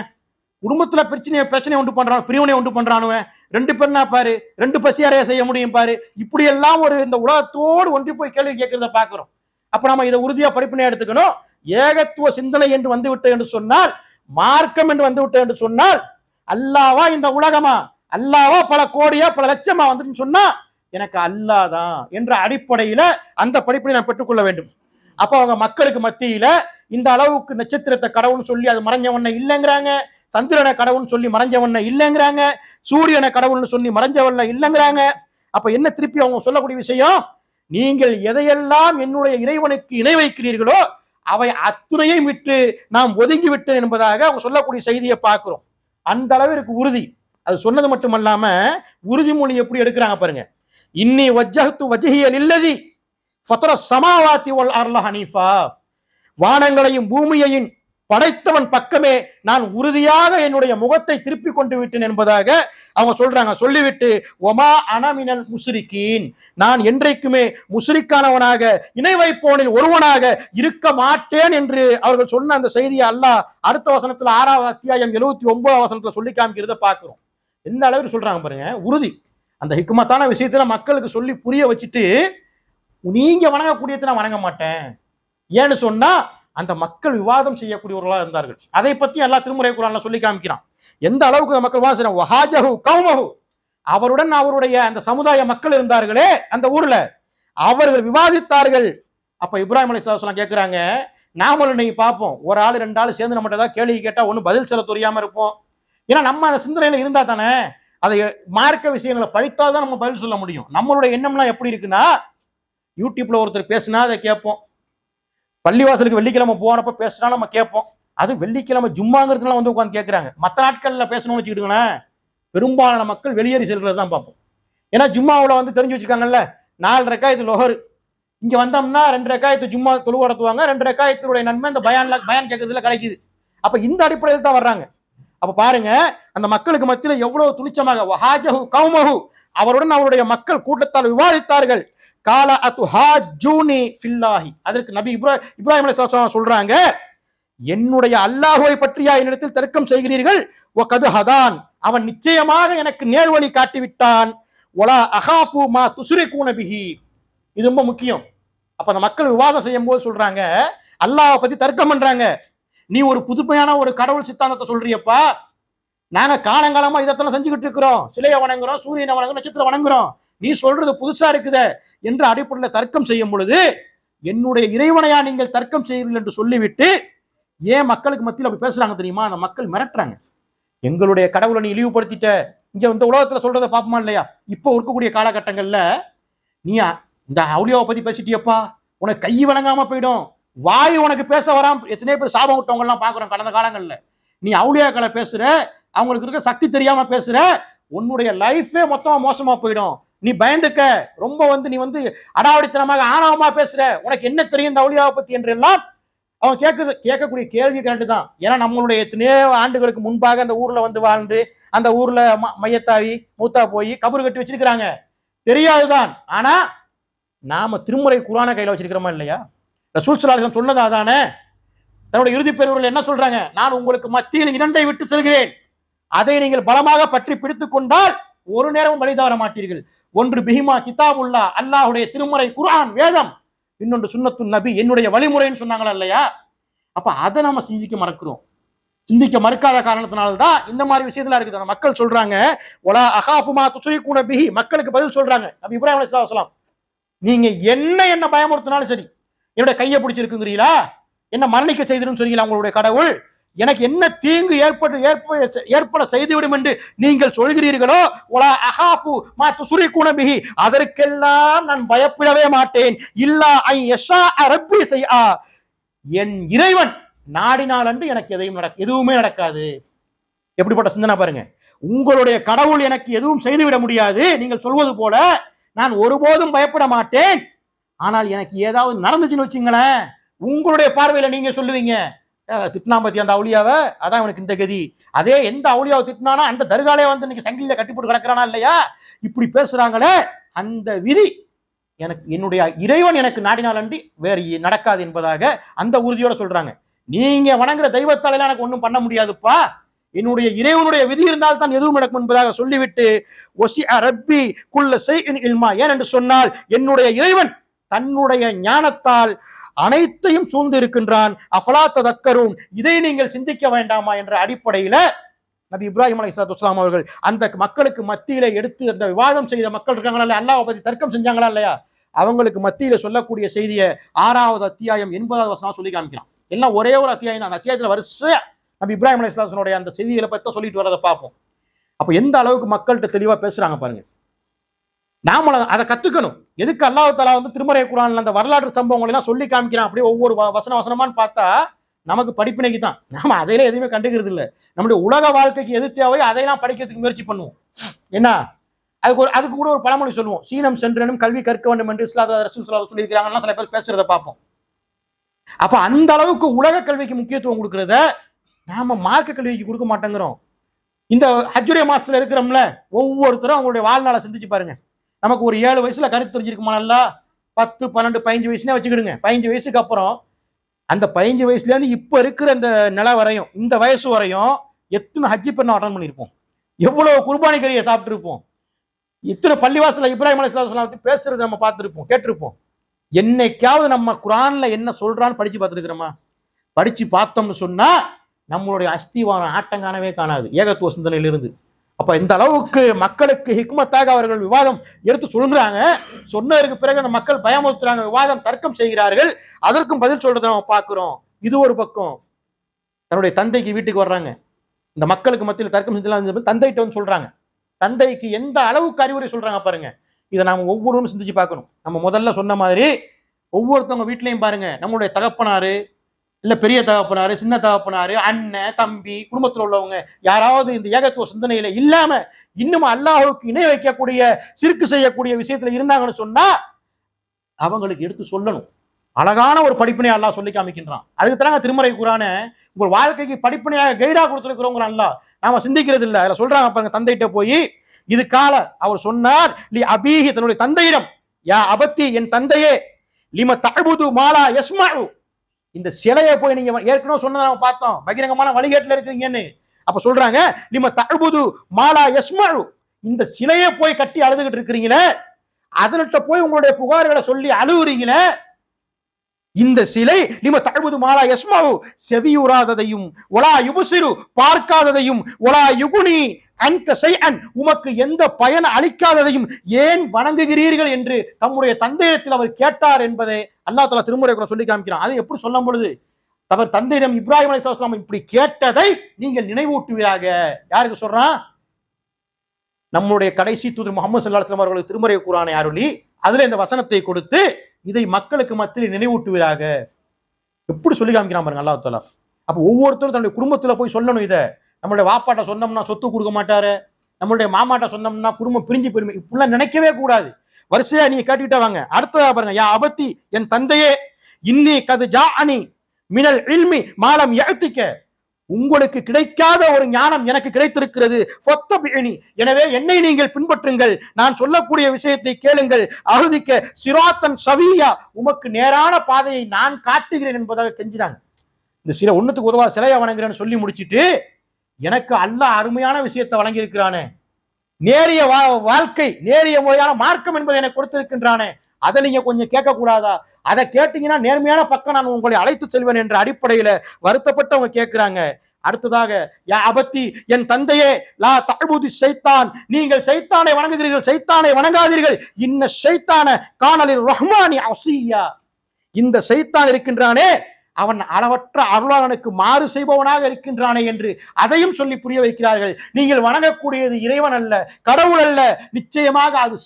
குடும்பத்துல பிரச்சனை உண்டு பண்றான், பிரிவினை உண்டு பண்றானுவன், 2 பேர்னா பாரு, 2 பசியாரையா செய்ய முடியும் பாரு, இப்படி எல்லாம் ஒரு இந்த உலகத்தோடு ஒன்றி போய் கேள்வி கேட்கிறத பாக்குறோம். அப்ப நம்ம இதை உறுதியா படிப்பினை எடுத்துக்கணும். ஏகத்துவ சிந்தனை என்று வந்துவிட்டது என்று சொன்னால், மார்க்கம் என்று வந்துவிட்டது என்று சொன்னால், அல்லாவா இந்த உலகமா, அல்லாவா பல கோடியா பல லட்சமா வந்துன்னு சொன்னா எனக்கு அல்லாதான் என்ற அடிப்படையில அந்த படிப்பினை நான் பெற்றுக்கொள்ள வேண்டும். அப்ப அவங்க மக்களுக்கு மத்தியில இந்த அளவுக்கு நட்சத்திரத்தை கடவுள்னு சொல்லி அது மறைஞ்சவண்ண இல்லைங்கிறாங்க, சந்திரனை கடவுள்னு சொல்லி மறைஞ்சவண்ண இல்லைங்கிறாங்க, சூரியனை கடவுள்னு சொல்லி மறைஞ்சவண்ண இல்லைங்கிறாங்க. அப்ப என்ன திருப்பி அவங்க சொல்லக்கூடிய விஷயம், நீங்கள் எதையெல்லாம் என்னுடைய இறைவனுக்கு இணை வைக்கிறீர்களோ அவை அத்துணையும் விட்டு நாம் ஒதுங்கி விட்டேன் என்பதாக அவங்க சொல்லக்கூடிய செய்தியை பார்க்கிறோம். அந்த அளவிற்கு உறுதி. அது சொன்னது மட்டுமல்லாம உறுதிமொழி எப்படி எடுக்கிறாங்க பாருங்க. இன்னி வஜ்ஜஹ்து வஜ்ஹிய லில்லதி ஃபத்ர ஸமாவாத்தி வல் அர்ல ஹனீஃபா, வானங்களையும் பூமியையும் படைத்தவன் பக்கமே நான் உறுதியாக என்னுடைய முகத்தை திருப்பி கொண்டு விட்டேன் என்பதாக அவங்க சொல்றாங்க. சொல்லிவிட்டு ஒமா அனமினல் முஸ்ரிகீன், நான் என்றைக்குமே முஸ்ரிக்கானவனாக இணை வைப்போனில் ஒருவனாக இருக்க மாட்டேன் என்று அவர்கள் சொன்ன அந்த செய்தியை அல்லாஹ் அடுத்த வசனத்துல 6வது அத்தியாயம் 79வது வசனத்துல சொல்லி காமிக்கிறத பார்க்கிறோம். எந்த அளவுக்கு சொல்றாங்க பாருங்க, உறுதி. அந்த ஹிக்மத்தான விஷயத்துல மக்களுக்கு சொல்லி புரிய வச்சுட்டு நீங்க வணங்கக்கூடியதை நான் வணங்க மாட்டேன் ஏன்னு சொன்னா அந்த மக்கள் விவாதம் செய்யக்கூடியவர்களாக இருந்தார்கள். அதை பத்தி எல்லா திருமுறை குர்ஆன்ல சொல்லி காமிக்கிறான். எந்த அளவுக்கு மக்கள் வாசனம் வஹாஜஹு கௌமஹு, அவருடன் அவருடைய அந்த சமுதாய மக்கள் இருந்தார்களே அந்த ஊர்ல, அவர்கள் விவாதித்தார்கள். அப்ப இப்ராஹிம் அலைஹிஸ்ஸலாம் கேட்கிறாங்க, நாமளும் நீங்க பார்ப்போம், ஒரு ஆள் 2 ஆள் சேர்ந்து நம்மகிட்ட ஏதாவது கேள்வி கேட்டா ஒன்னும் பதில் சொல்ல தெரியாம இருப்போம். ஏன்னா நம்ம அந்த சிந்தனையில இருந்தா தானே, அதை மார்க்க விஷயங்களை படித்தால் தான் நம்ம பதில் சொல்ல முடியும். நம்மளுடைய எண்ணம்லாம் எப்படி இருக்குன்னா, யூடியூப்ல ஒருத்தர் பேசினா அதை கேட்போம், பள்ளிவாசலுக்கு வெள்ளிக்கிழமை போனப்ப பேசினா நம்ம கேட்போம். அது வெள்ளிக்கிழமை ஜும்மாங்கிறதுலாம் வந்து உட்காந்து கேட்கறாங்க. மற்ற நாட்கள்ல பேசணும்னு வச்சுக்கிட்டுங்களேன், பெரும்பாலான மக்கள் வெளியேறி செல்றது தான் பார்ப்போம். ஏன்னா ஜும்மாவில் வந்து தெரிஞ்சு வச்சுக்காங்கல்ல, 4 ரக்காயத்து லொஹர், இங்க வந்தோம்னா 2 ரக்காயத்து ஜும்மா தொழு நடத்துவாங்க, 2 ரக்காயத்துடைய நன்மை இந்த பயான் கேட்கறதுல கிடைக்குது. அப்ப இந்த அடிப்படையில் தான் வர்றாங்க. அப்ப பாருங்க, அந்த மக்களுக்கு மத்தியில் எவ்வளவு துணிச்சமாக வஹாஜஹு கௌமஹு, அவருடன் அவருடைய மக்கள் கூட்டத்தால் விவாதித்தார்கள். கால அத்துஹாஜூனி ஃபில்லாஹி, அதற்கு நபி இப்ராஹிம் அலைஹிஸ்ஸலாம் சொல்றாங்க, என்னுடைய அல்லாஹ்வை பற்றியா என்னிடத்தில் தர்க்கம் செய்கிறீர்கள்? வகத் ஹதான், அவன் நிச்சயமாக எனக்கு நேர்வழி காட்டிவிட்டான். வலா அகாஃபு மா துஸ்ரிகூன பிஹி, இது ரொம்ப முக்கியம். அப்ப அந்த மக்கள் விவாதம் செய்யும் போது சொல்றாங்க, அல்லாஹ்வை பத்தி தர்க்கம் பண்றாங்க, நீ ஒரு புதுமையான ஒரு கடவுள் சித்தாந்தத்தை சொல்றியப்பா, நாங்க காலங்காலமா இதெல்லாம் செஞ்சுக்கிட்டு இருக்கிறோம், சிலையை வணங்குறோம், சூரியனை வணங்குறோம், நட்சத்திரம் வணங்குறோம், நீ சொல்றது புதுசா இருக்குத என்று அடிப்படையில் தர்க்கம் செய்யும் பொழுது, என்னுடைய இறைவனையா நீங்கள் தர்க்கம் செய்கிறீர்கள் என்று சொல்லிவிட்டு ஏன் மக்களுக்கு மத்தியில் அப்படி பேசுறாங்க தெரியுமா? அந்த மக்கள் மிரட்டுறாங்க, எங்களுடைய கடவுளை நீ இழிவுபடுத்திட்ட. இங்க இந்த உலகத்துல சொல்றதை பார்ப்போமா இல்லையா? இப்போ இருக்கக்கூடிய காலகட்டங்கள்ல நீ இந்த அவுலியாவை பத்தி பேசிட்டியப்பா, உனக்கு கை வணங்காம போயிடும், வாய் உனக்கு பேச வராம எத்தனை பேர் சாபம் விட்டவங்க எல்லாம் பாக்குறோம் கடந்த காலங்கள்ல. நீ அவுலியாக்களை பேசுற, அவங்களுக்கு இருக்க சக்தி தெரியாம பேசுற, உன்னுடைய லைஃபே மொத்தமா மோசமா போயிடும், நீ பயந்துக்க, ரொம்ப வந்து நீ வந்து அடாவடித்தனமாக ஆணவமா பேசுற, உனக்கு என்ன தெரியும் இந்த அவுலியாவை பத்தி என்று எல்லாம் அவன் கேட்கக்கூடிய கேள்வி கரெக்டு தான். ஏன்னா நம்மளுடைய எத்தனையோ ஆண்டுகளுக்கு முன்பாக அந்த ஊர்ல வந்து வாழ்ந்து அந்த ஊர்ல மையத்தாவி மூத்தா போய் கபரு கட்டி வச்சிருக்கிறாங்க, தெரியாதுதான். ஆனா நாம திருமுறை குர்ஆனை கையில வச்சிருக்கிறோமா இல்லையா? ரசூல் ஸல்லல்லாஹு அலைஹி வஸல்லம் சொன்னது அதானே. தன்னுடைய இறுதி பெருவர்கள் என்ன சொல்றாங்க, நான் உங்களுக்கு மத்தியில் 2ஐ விட்டு செல்கிறேன், அதை நீங்கள் பலமாக பற்றி பிடித்துக் கொண்டால் ஒரு நேரமும் வழிதவற மாட்டீர்கள். ஒன்று பிஹிமா கிதாபுல்லா, அல்லாஹ்வுடைய திருமுறை குர்ஆன் வேதம், இன்னொன்று சுன்னத்து நபி என்னுடைய வழிமுறைன்னு சொன்னாங்களா இல்லையா? அப்ப அதை நம்ம சிந்திக்க மறுக்காத காரணத்தினால்தான் இந்த மாதிரி விஷயத்துல இருக்குது. அந்த மக்கள் சொல்றாங்க, ஒலா அகாஃபு மா துஸ்ரிகூன பிஹி, மக்களுக்கு பதில் சொல்றாங்க நபி இப்ராஹிம் அலைஹிஸ்ஸலாம், நீங்க என்ன பயமுறுத்தினாலும் சரி, என்னுடைய கையை பிடிச்சிருக்குங்கிறீங்களா, என்ன மரணிக்க செய்திருன்னு சொன்னீங்களா உங்களுடைய கடவுள், எனக்கு என்ன தீங்கு ஏற்பட செய்துவிடும் என்று நீங்கள் சொல்கிறீர்களோ, ஒலா அகாஃபு மா துஸ்ரிகூன பிஹி, அதற்கெல்லாம் நான் பயப்படவே மாட்டேன். இல்லா ஐ யஷா ரப்பி ஷைஆ, என் இறைவன் நாடினால் அன்று எனக்கு எதுவுமே நடக்காது. எப்படிப்பட்ட சிந்தனை பாருங்க. உங்களுடைய கடவுள் எனக்கு எதுவும் செய்துவிட முடியாது, நீங்கள் சொல்வது போல நான் ஒருபோதும் பயப்பட மாட்டேன். ஆனால் எனக்கு ஏதாவது நடந்துச்சுன்னு வச்சுங்களேன், உங்களுடைய பார்வையில நீங்க சொல்லுவீங்க, திட்டினா பத்தி அந்த அவுளியாவை, அதான் எனக்கு இந்த கதி. அதே எந்த அவுளியாவை திட்டினானா அந்த தர்காலே வந்து இன்னைக்கு சங்கிலியில கட்டிப்போட்டு கிடக்கிறானா இல்லையா, இப்படி பேசுறாங்களே, அந்த விதி எனக்கு என்னுடைய இறைவன் எனக்கு நாடினால் அன்றி வேறு நடக்காது என்பதாக அந்த உறுதியோட சொல்றாங்க. நீங்க வணங்குற தெய்வத்தால எனக்கு ஒன்றும் பண்ண முடியாதுப்பா, என்னுடைய இறைவனுடைய விதி இருந்தால் தான் எதுவும் நடக்கும் என்பதாக சொல்லிவிட்டு ரப்பி குல்ல ஷைஇன் இல்மா, ஏனென்று சொன்னால் என்னுடைய இறைவன் தன்னுடைய ஞானத்தால் அனைத்தையும் சூழ்ந்து இருக்கின்றான். அஃபலா ததக்கரூன், இதை நீங்கள் சிந்திக்க வேண்டாமா என்ற அடிப்படையில நபி இப்ராஹிம் அலைஹிஸ்ஸலாத்து வஸ்ஸலாம் அவர்கள் அந்த மக்களுக்கு மத்தியில எடுத்து அந்த விவாதம் செய்த மக்கள் இருக்காங்களா, அல்லாஹ்வை பத்தி தர்க்கம் செஞ்சாங்களா இல்லையா, அவங்களுக்கு மத்தியில சொல்லக்கூடிய செய்தியை 6வது அத்தியாயம் 80வது வசனம் சொல்லி காமிக்கிறான். எல்லாம் ஒரே ஒரு அத்தியாயம் தான். அந்த அத்தியாயத்துல வரிசையா நபி இப்ராஹிம் அலைஹிஸ்ஸலாத்துடைய அந்த செய்திகளை பத்தி சொல்லிட்டு வரதை பார்ப்போம். அப்ப எந்த அளவுக்கு மக்கள்கிட்ட தெளிவா பேசுறாங்க பாருங்க. நாம அதை கத்துக்கணும். எதுக்கு அல்லாஹ் தஆலா வந்து திருமறை குர்ஆன்ல அந்த வரலாற்று சம்பவங்களை எல்லாம் சொல்லி காமிக்கிறான் அப்படியே ஒவ்வொரு வசனமான்னு பார்த்தா நமக்கு படிப்பினைக்கு தான். நாம அதையில எதுவுமே கண்டுக்கிறது இல்லை. நம்முடைய உலக வாழ்க்கைக்கு எது தேவையோ அதையெல்லாம் படிக்கிறதுக்கு முயற்சி பண்ணுவோம். என்ன அதுக்கு கூட ஒரு பழமொழி சொல்லுவோம், சீனம் சென்றனும் கல்வி கற்க வேண்டும் என்று ரசூல் ஸல்லல்லாஹு அலைஹி சொல்லியிருக்கிறாங்கன்னா சில பேர் பேசுறத பார்ப்போம். அப்ப அந்த அளவுக்கு உலக கல்விக்கு முக்கியத்துவம் கொடுக்கறத நாம மார்க்க கல்விக்கு கொடுக்க மாட்டேங்கிறோம். இந்த ஹஜ்ஜுடைய மாசத்துல இருக்கிறோம்ல, ஒவ்வொருத்தரும் அவங்களுடைய வாழ்நாளை சிந்திச்சு பாருங்க. நமக்கு ஒரு 7 வயசுல கருத்து தெரிஞ்சிருக்குமா, நல்லா 10, 12, 15 வயசுனே வச்சுக்கிடுங்க. 15 வயசுக்கு அப்புறம் அந்த 15 வயசுல இருந்து இப்ப இருக்கிற இந்த நிலை வரையும், இந்த வயசு வரையும் எத்தனை ஹஜ்ஜி பெண்ணை அட்டன் பண்ணிருப்போம், எவ்வளவு குர்பானி கறியை சாப்பிட்டு இருப்போம், எத்தனை பள்ளிவாசல இப்ராஹிம் அலைஹிஸ்ஸலாம் பேசுறது நம்ம பார்த்திருப்போம், கேட்டிருப்போம். என்னைக்காவது நம்ம குர்ஆன்ல என்ன சொல்றான்னு படிச்சு பார்த்துருக்கிறோமா? படிச்சு பார்த்தோம்னு சொன்னா நம்மளுடைய அஸ்திவாரம் ஆட்டம் காணவே காணாது ஏகத்துவ சிந்தனையிலிருந்து. அப்ப இந்த அளவுக்கு மக்களுக்கு ஹிக்மத்தாக அவர்கள் விவாதம் எடுத்து சொல்றாங்க. சொன்னதற்கு பிறகு அந்த மக்கள் பயமுறுத்துறாங்க, விவாதம் தர்க்கம் செய்கிறார்கள், அதற்கும் பதில் சொல்றதை நம்ம பார்க்கிறோம். இது ஒரு பக்கம். தன்னுடைய தந்தைக்கு வீட்டுக்கு வர்றாங்க, இந்த மக்களுக்கு மத்தியில் தர்க்கம் செஞ்சு தந்தைகிட்ட வந்து சொல்றாங்க. தந்தைக்கு எந்த அளவுக்கு அறிவுரை சொல்றாங்க பாருங்க. இதை நாம ஒவ்வொருவரும் சிந்திச்சு பார்க்கணும். நம்ம முதல்ல சொன்ன மாதிரி ஒவ்வொருத்தவங்க வீட்லயும் பாருங்க, நம்மளுடைய தகப்பனாரு இல்ல பெரிய தகப்பனாரு, சின்ன தகப்பனாரு, அண்ணன், தம்பி, குடும்பத்தில் உள்ளவங்க யாராவது இந்த ஏகத்துவ சிந்தனையில இல்லாம இன்னும் அல்லாஹ்வுக்கு இணை வைக்கக்கூடிய சிறுக்கு செய்யக்கூடிய விஷயத்துல இருந்தாங்கன்னு சொன்னா அவங்களுக்கு எடுத்து சொல்லணும். அழகான ஒரு படிப்பினை அல்லாஹ் சொல்லி காமிக்கின்றான். அதுக்கு தாங்க திருமறை குர்ஆனை உங்கள் வாழ்க்கைக்கு படிப்பினையாக கைடா கொடுத்துருக்கிறோங்க அல்லாஹ். நாம சிந்திக்கிறது இல்லை. அதுல சொல்றாங்க பாருங்க, தந்தைகிட்ட போய் இது கால அவர் சொன்னார் லி அபீஹி, தன்னுடைய தந்தையிடம், யா அபத்தி, என் தந்தையே, லிம தஅபுது மாலா யஸ்மஉ, இந்த சிலையை போய் நீங்க ஏற்கனவே சொன்னதை நம்ம பார்த்தோம், பகிரங்கமான வழிகேட்டில் இருக்கிறீங்கன்னு. அப்ப சொல்றாங்க லிம தஅபுது மாலா யஸ்மஉ, இந்த சிலையை போய் கட்டி அழுதுகிட்டு இருக்கிறீங்களே, அதனிட்ட போய் உங்களுடைய புகார்களை சொல்லி அழுகுறீங்களே, இந்த சிலை லிம தஅபுது மாலா யஸ்மஉ, செவியுறாததையும் வலா யுபசிரு, பார்க்காததையும் வலா யுகுனி அன்க ஷைஅன், உமக்கு எந்த பயன் அளிக்காததையும் ஏன் வணங்குகிறீர்கள் என்று தம்முடைய தந்தையிடத்தில் அவர் கேட்டார் என்பதை அல்லாஹ் தஆலா திருமறை குர்ஆன் சொல்லி காமிக்கிறான். அது எப்படி சொல்லும் பொழுது, அவர் தந்தையிடம் இப்ராஹிம் அலைஹிஸ்ஸலாம் இப்படி கேட்டதை நீங்கள் நினைவூட்டுவீராக. யாருக்கு சொல்றான்? நம்முடைய கடைசி தூதர் முஹம்மது ஸல்லல்லாஹு அலைஹி வஸல்லம் அவர்களுக்கு திருமறை குர்ஆனை அருளி அதுல இந்த வசனத்தை கொடுத்து இதை மக்களுக்கு மத்தியில் நினைவூட்டுவீராக. எப்படி சொல்லி காமிக்கிறான் பாருங்க அல்லாஹ் தஆலா. அப்ப ஒவ்வொருத்தரும் தன்னுடைய குடும்பத்துல போய் சொல்லணும். இதை நம்மளுடைய வாப்பாட்ட சொன்னோம்னா சொத்து கொடுக்க மாட்டாரு, நம்மளுடைய மாமாட்ட சொன்னோம்னா குடும்பம் பிரிஞ்சு போயிருமே, இப்படிலாம் நினைக்கவே கூடாது. வரிசையா நீங்க கேட்டுக்கிட்டே வாங்க. அடுத்ததா பாருங்க, யா அபத்தி, என் தந்தையே, இன்னி கது ஜாஅனி மினல் இல்மி மாலம் யஅதிக, உங்களுக்கு கிடைக்காத ஒரு ஞானம் எனக்கு கிடைத்திருக்கிறது, ஃபத்தபிஇனி, எனவே என்னை நீங்கள் பின்பற்றுங்கள், நான் சொல்லக்கூடிய விஷயத்தை கேளுங்கள், அஹ்திக சிராத்தன் சவியா, உமக்கு நேரான பாதையை நான் காட்டுகிறேன் என்பதாக கெஞ்சினாங்க. இந்த சிலை ஒண்ணுத்துக்கு உதவா சிலையை வணங்குறேன்னு சொல்லி முடிச்சிட்டு, எனக்கு அல்லாஹ் அருமையான விஷயத்தை வழங்கி இருக்கிறானே, நேரிய வாழ்க்கை, நேரிய முறையான மார்க்கம் என்பதை எனக்கு கொடுத்திருக்கின்றானே, அதை நீங்க கொஞ்சம் கேட்க கூடாதா? அதை கேட்டீங்கன்னா நேர்மையான பக்கம் நான் உங்களை அழைத்து செல்வேன் என்ற அடிப்படையில வருத்தப்பட்டவங்க கேட்கிறாங்க. அடுத்ததாக, யா அபத்தி, என் தந்தையே, லா தஅபுது ஷைத்தான், நீங்கள் ஷைத்தானை வணங்குகிறீர்கள், ஷைத்தானை வணங்காதீர்கள், இன்ன ஷைத்தான கானலிர் ரஹ்மானி அஸியா, இந்த ஷைத்தான் இருக்கின்றானே அவன் அளவற்ற அருளாளனுக்கு மாறு செய்பவனாக இருக்கின்றானே என்று அதையும் சொல்லி புரிய வைக்கிறார்கள். நீங்கள் வணங்கக்கூடியது இறைவன் அல்ல, கடவுள் அல்ல, நிச்சயமாக அது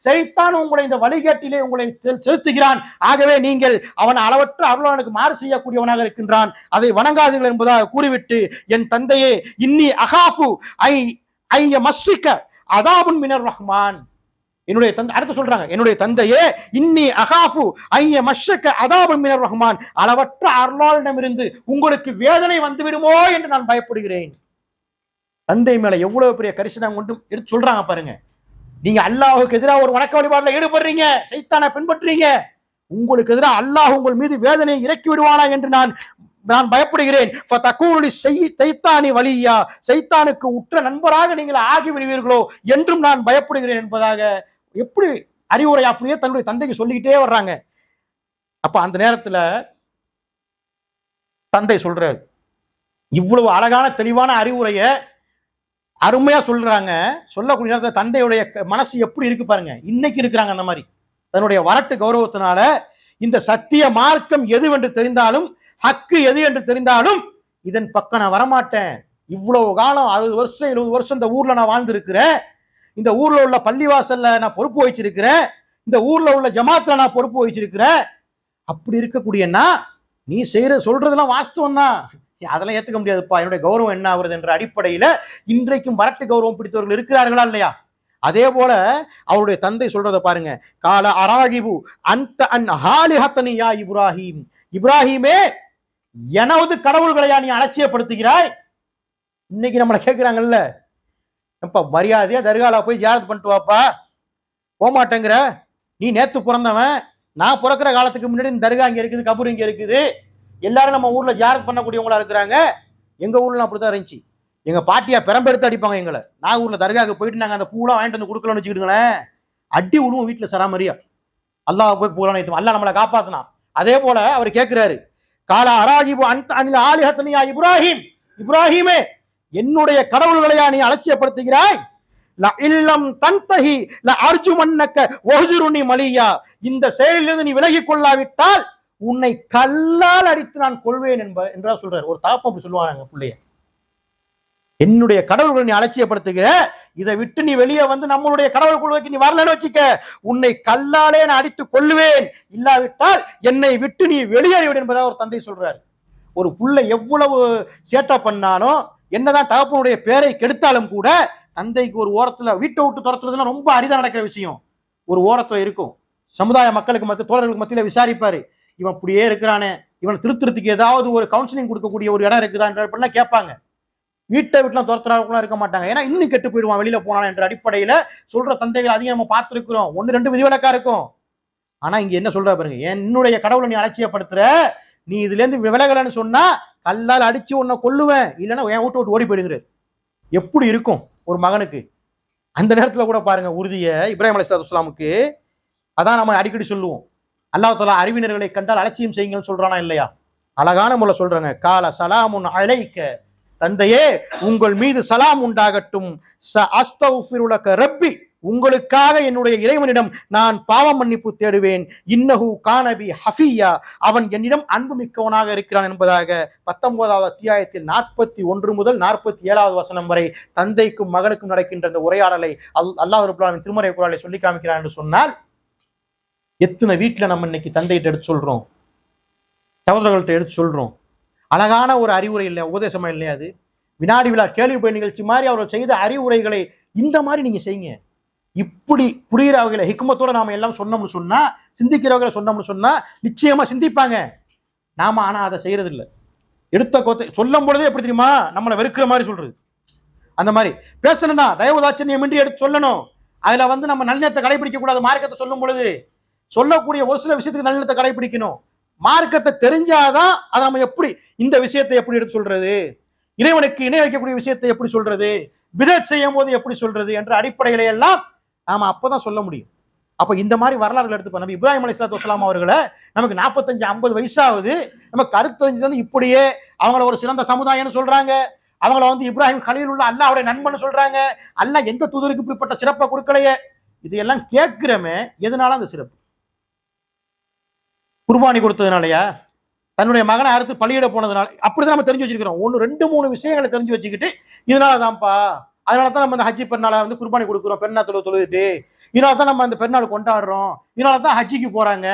சைத்தான் உங்களை இந்த வழிகேட்டிலே உங்களை செலுத்துகிறான். ஆகவே நீங்கள் அவன் அளவற்ற அருளாளனுக்கு மாறு செய்யக்கூடியவனாக இருக்கின்றான், அதை வணங்காதீர்கள் என்பதாக கூறிவிட்டு, என் தந்தையே இன்னி அகாஃபு ஐ மஸ்ஸிக அதாபுன் மினர் ரஹ்மான், என்னுடைய தந்தை அடுத்து சொல்றாங்க, என்னுடைய தந்தையே இன்னி அகாஃபு ஐய மஷ்ஷக அதாபுன் மினர் ரஹ்மான், அளவற்ற அருளாளனிடமிருந்து உங்களுக்கு வேதனை வந்து விடுமோ என்று நான் பயப்படுகிறேன். தந்தை மேல எவ்வளவு பெரிய கரிசனம் கொண்டு எடுத்து சொல்றாங்க பாருங்க. நீங்க அல்லாஹுக்கு எதிராக ஒரு வணக்க வழிபாடுல ஈடுபடுறீங்க, சைத்தானை பின்பற்றீங்க, உங்களுக்கு எதிராக அல்லாஹ் உங்கள் மீது வேதனையை இறக்கி விடுவானா என்று நான் பயப்படுகிறேன். சைத்தானி வலியா, சைத்தானுக்கு உற்ற நண்பராக நீங்கள் ஆகி விடுவீர்களோ என்றும் நான் பயப்படுகிறேன் என்பதாக எப்படி அறிவுரை அப்படியே தன்னுடைய தந்தைக்கு சொல்லிக்கிட்டே வர்றாங்க. அப்ப அந்த நேரத்துல தந்தை சொல்றாரு, இவ்வளவு அழகான தெளிவான அறிவுரைய அருமையா சொல்றாங்க. சொல்லக்கூடிய நேரத்தில் தந்தையுடைய மனசு எப்படி இருக்கு பாருங்க. இன்னைக்கு இருக்கிறாங்க அந்த மாதிரி தன்னுடைய வரட்டு கௌரவத்தினால இந்த சத்திய மார்க்கம் எதுவென்று தெரிந்தாலும், ஹக்கு எது என்று தெரிந்தாலும் இதன் பக்கம் நான் வரமாட்டேன். இவ்வளவு காலம் 60 வருஷம் 70 வருஷம் இந்த ஊர்ல நான் வாழ்ந்திருக்கிறேன், இந்த ஊர்ல உள்ள பள்ளிவாசல்ல நான் பொறுப்பு வச்சிருக்கிறேன், இந்த ஊர்ல உள்ள ஜமாத்துல நான் பொறுப்பு வச்சிருக்கிறேன். அப்படி இருக்கக்கூடியன்னா நீ சொல்றதெல்லாம் வாஸ்தவம் தான், அதெல்லாம் ஏத்துக்க முடியாதுப்பா, என்னுடைய கௌரவம் என்ன ஆகுறது என்ற அடிப்படையில இன்றைக்கும் வரட்டு கௌரவம் பிடித்தவர்கள் இருக்கிறார்களா இல்லையா? அதே போல அவருடைய தந்தை சொல்றதை பாருங்க. கால அராகிபு அந்த அன் ஹாலிஹத்தனியா இப்ராஹிம், இப்ராஹிமே எனது கடவுள்களையா நீ அலட்சியப்படுத்துகிறாய்? இன்னைக்கு நம்மளை கேட்கிறாங்கல்ல, அப்ப மரியாதையா தர்கால போய் ஜியாரத் பண்ணிட்டு வாப்பா, போகமாட்டேங்கிற, நீ நேத்து பிறந்தவன், நான் பிறக்கிற காலத்துக்கு முன்னாடி இந்த தர்கா இங்க இருக்குது, கபூர் இங்க இருக்குது, எல்லாரும் நம்ம ஊர்ல ஜியாரத் பண்ணக்கூடியவங்களா இருக்கிறாங்க. எங்க ஊர்ல அப்படித்தான் இருந்துச்சு, எங்க பாட்டியா பெரம்பெடுத்து அடிப்பாங்க எங்களை. நாகூர்ல தர்காவுக்கு போயிட்டு நாங்க அந்த பூலாம் வாங்கிட்டு வந்து கொடுக்கலன்னு வச்சுக்கிட்டுங்களேன், அடி விடுவோம் வீட்டுல சராமரியா. அல்லாஹ் போய் பூலாம் அல்லாஹ் நம்மளை காப்பாத்தினான். அதே போல அவர் கேட்கிறாரு, காலா அராஜிபு அந்த அனில் ஆலிஹத்தனியா இப்ராஹிம், இப்ராஹிமே என்னுடைய கடவுள்களையா நீ அலட்சியப்படுத்துகிறாய்? இல்லம் தன்தஹி ல அர்ஜுமன்னக வஹ்ஜுருனி மலியா, இந்த செயலிலிருந்து நீ விலகி கொள்ளாவிட்டால் உன்னை கல்லால் அடித்து நான் கொள்வேன் என்றா சொல்றாரு. ஒரு தாப்பம் அப்படி சொல்லுவாங்க பிள்ளைய, என்னுடைய கடவுள்களை நீ அலட்சியப்படுத்துகிற, இதை விட்டு நீ வெளியே வந்து நம்மளுடைய கடவுள் கொள்கைக்கு நீ வரலன்னு வச்சுக்க, உன்னை கல்லாலே நான் அடித்து கொள்ளுவேன், இல்லாவிட்டால் என்னை விட்டு நீ வெளியேறிவிடு என்பதாக ஒரு தந்தை சொல்றாரு. ஒரு புள்ள எவ்வளவு சேட்டை பண்ணாலும், என்னதான் தகப்பனுடைய பேரை கெடுத்தாலும் கூட தந்தைக்கு ஒரு ஓரத்துல வீட்டை விட்டு துரத்துறதுலாம் ரொம்ப அரிதா நடக்கிற விஷயம். ஒரு ஓரத்துல இருக்கும், சமுதாய மக்களுக்கு மத்திய தோழர்களுக்கு மத்தியில விசாரிப்பாரு, இவன் இப்படியே இருக்கிறானே, இவன் திருத்துறதுக்கு ஏதாவது ஒரு கவுன்சிலிங் கொடுக்கக்கூடிய ஒரு இடம் இருக்குதா கேட்பாங்க. வீட்டை வீட்டுல துரத்துறாருக்குலாம் இருக்க மாட்டாங்க, ஏன்னா இன்னும் கெட்டு போயிடுவான் வெளியில போனான் என்ற அடிப்படையில சொல்ற தந்தைகள் அதிகம் நம்ம பார்த்திருக்கிறோம். 1-2 விதிவிலக்கா இருக்கும். ஆனா இங்க என்ன சொல்ற பாருங்க, என்னுடைய கடவுளை நீ அலட்சியப்படுத்துற, நீ இதுல இருந்து விலகலன்னு சொன்னா கல்லால் அடிச்சு உன்னை கொல்லுவேன், இல்லைன்னா என் வீட்டு விட்டு ஓடி போயிடுங்கிறது. எப்படி இருக்கும் ஒரு மகனுக்கு? அந்த நேரத்துல கூட பாருங்க உறுதிய இப்ராஹிம் அலைஹிஸ்ஸலாமுக்கு. அதான் நம்ம அடிக்கடி சொல்லுவோம், அல்லாஹ் தஆலா அறிவினர்களை கண்டால் அலட்சியம் செய்யுங்கன்னு சொல்றானா இல்லையா? அழகான முறை சொல்றாங்க, கால சலாமுன் அலைக்க, தந்தையே உங்கள் மீது சலாம் உண்டாகட்டும், ரப்பி உங்களுக்காக என்னுடைய இறைவனிடம் நான் பாவ மன்னிப்பு தேடுவேன், இன்னஹு கானபி ஹஃபியா அவன் என்னிடம் அன்பு மிக்கவனாக இருக்கிறான் என்பதாக 19வது அத்தியாயத்தில் 41 முதல் 47வது வசனம் வரை தந்தைக்கும் மகனுக்கும் நடக்கின்ற அந்த உரையாடலை அல்லாஹ் ரப்பல் ஆலமீன் திருமறை குர்ஆனில் சொல்லி காமிக்கிறான் என்று சொன்னால், எத்தனை வீட்டுல நம்ம இன்னைக்கு தந்தைகிட்ட எடுத்து சொல்றோம், சகோதரர்கள்ட்ட எடுத்து சொல்றோம். அழகான ஒரு அறிவுரை இல்லையா, உபதேசமா இல்லையா? அது வினாடி விழா கேள்வி போய் நிகழ்ச்சி மாதிரி அவர்கள் செய்த அறிவுரைகளை இந்த மாதிரி நீங்க செய்யுங்க. இப்படி புரிகிற வகையில ஹிக்மத்தோட நாம எல்லாம் சொன்னோம்னு சொன்னா, சிந்திக்கிற வகையில சொன்னோம்னு சொன்னா நிச்சயமா சிந்திப்பாங்க. நாம ஆனா அதை செய்யறது இல்லை. எடுத்த கோத்தை சொல்லும் பொழுதே எப்படி தெரியுமா, நம்மளை வெறுக்கிற மாதிரி சொல்றது. அந்த மாதிரி பேசணும் தான், தயவுதாட்சண்யமின்றி எடுத்து சொல்லணும். அதுல நம்ம நல்லெண்ணத்தை கடைபிடிக்க கூடாது. மார்க்கத்தை சொல்லும் பொழுது சொல்லக்கூடிய ஒரு சில விஷயத்துக்கு நல்லெண்ணத்தை கடைபிடிக்கணும். மார்க்கத்தை தெரிஞ்சாதான் அதை நம்ம எப்படி இந்த விஷயத்தை எப்படி எடுத்து சொல்றது, இறைவனுக்கு இணை வைக்கக்கூடிய விஷயத்தை எப்படி சொல்றது, பிதஅத் செய்யும் போது எப்படி சொல்றது என்ற அடிப்படையில எல்லாம் நாம அப்பதான் சொல்ல முடியும். அப்ப இந்த மாதிரி வரலாறுகள் எடுத்து நபி இப்ராஹிம் அலைஹிஸ்ஸலாம் அவர்களை நமக்கு 45-50 வயசாவது நமக்கு கருத்து தெரிஞ்சது இப்படியே அவங்கள ஒரு சிறந்த சமுதாயம்னு சொல்றாங்க. அவங்கள இப்ராஹிம் கலீலுல்லாஹ் அல்லாஹ்வுடைய நண்பன் சொல்றாங்க. அல்லாஹ் எந்த தூதருக்கு இப்படிப்பட்ட சிறப்பை கொடுக்கலையே. இதையெல்லாம் கேட்கிறமே, எதனால அந்த சிறப்பு? குர்பானி கொடுத்ததுனாலயா? தன்னுடைய மகனை அறுத்து பலியிட போனதுனால. அப்படிதான் நம்ம தெரிஞ்சு வச்சிருக்கிறோம். 1 2 3 விஷயங்களை தெரிஞ்சு வச்சுக்கிட்டு இதனாலதான்ப்பா, அதனாலதான் நம்ம அந்த ஹஜ்ஜி பெருநாளை குர்பானி கொடுக்குறோம், பெருநாள் தொழுதுட்டு, இதனாலதான் நம்ம அந்த பெருநாள் கொண்டாடுறோம், இதனாலதான் ஹஜ்ஜிக்கு போறாங்க,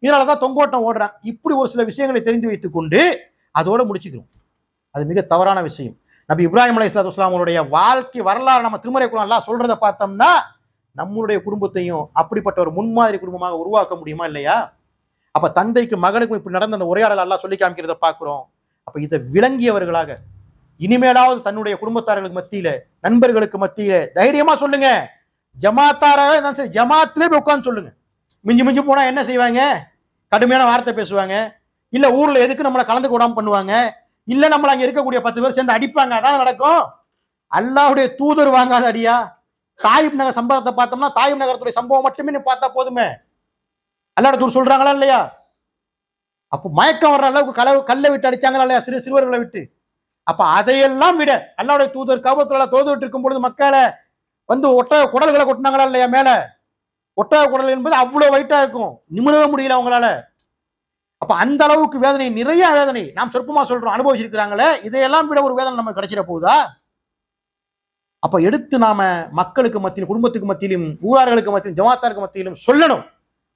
இதனாலதான் தொங்கோட்டம் ஓடுறாங்க. இப்படி ஒரு சில விஷயங்களை தெரிந்து வைத்துக் கொண்டு அதோட முடிச்சுக்கிறோம். அது மிக தவறான விஷயம். நபி இப்ராஹிம் அலைஹிஸ்ஸலாத்து வஸ்ஸலாம் அவருடைய வாழ்க்கை வரலாறு நம்ம திருமறை குர்ஆன்ல அல்லாஹ் சொல்றத பார்த்தோம்னா நம்மளுடைய குடும்பத்தையும் அப்படிப்பட்ட ஒரு முன்மாதிரி குடும்பமாக உருவாக்க முடியுமா இல்லையா? அப்ப தந்தைக்கு மகனுக்கும் இப்படி நடந்த அந்த உரையாடல் அல்லாஹ் சொல்லி காமிக்கிறத பார்க்கிறோம். அப்ப இதை விளங்கியவர்களாக இனிமேலாவது தன்னுடைய குடும்பத்தார்களுக்கு மத்தியில, நண்பர்களுக்கு மத்தியில தைரியமா சொல்லுங்க. ஜமாத்தாராக இருந்தாலும் சரி, ஜமாத்திலே போய் உட்கார்ந்து சொல்லுங்க. மிஞ்சி மிஞ்சி போனா என்ன செய்வாங்க? கடுமையான வார்த்தை பேசுவாங்க, இல்ல ஊர்ல எதுக்கு நம்மளை கலந்து கூடாம பண்ணுவாங்க, இல்ல நம்மள அங்க இருக்கக்கூடிய 10 பேர் சேர்ந்து அடிப்பாங்க. அதான் நடக்கும். அல்லாஹ்வுடைய தூதர் வாங்காத அடியா? தாயிப் நகர் சம்பவத்தை பார்த்தோம்னா தாயிப் நகரத்துடைய சம்பவம் மட்டுமே நீ பார்த்தா போதுமே. அல்லாஹ்வுடைய தூதர் சொல்றாங்களா இல்லையா? அப்போ மயக்கம் வர்ற அளவுக்கு கல்லை விட்டு அடிச்சாங்களா இல்லையா சிறுவர்களை விட்டு? அப்ப அதையெல்லாம் விட அல்லாஹ்வுடைய தூதர் கஅபத்துல் தோதுவிட்டு இருக்கும் பொழுது மக்களை ஒட்டக குடல்களை கொட்டினாங்களா இல்லையா மேல? ஒட்டக குடல் என்பது அவ்வளவு வெயிட்டா இருக்கும், நிமிரவே முடியல அவங்களால. அப்ப அந்த அளவுக்கு வேதனை, நிறைய வேதனை நாம் சொற்பமா சொல்றோம், அனுபவிச்சிருக்கிறாங்களே. இதையெல்லாம் விட ஒரு வேதனை நமக்கு கிடைச்சிட போகுதா? அப்ப எடுத்து நாம மக்களுக்கு மத்தியிலும், குடும்பத்துக்கு மத்தியிலும், ஊரார்களுக்கு மத்தியிலும், ஜமாத்தாருக்கு மத்தியிலும் சொல்லணும்.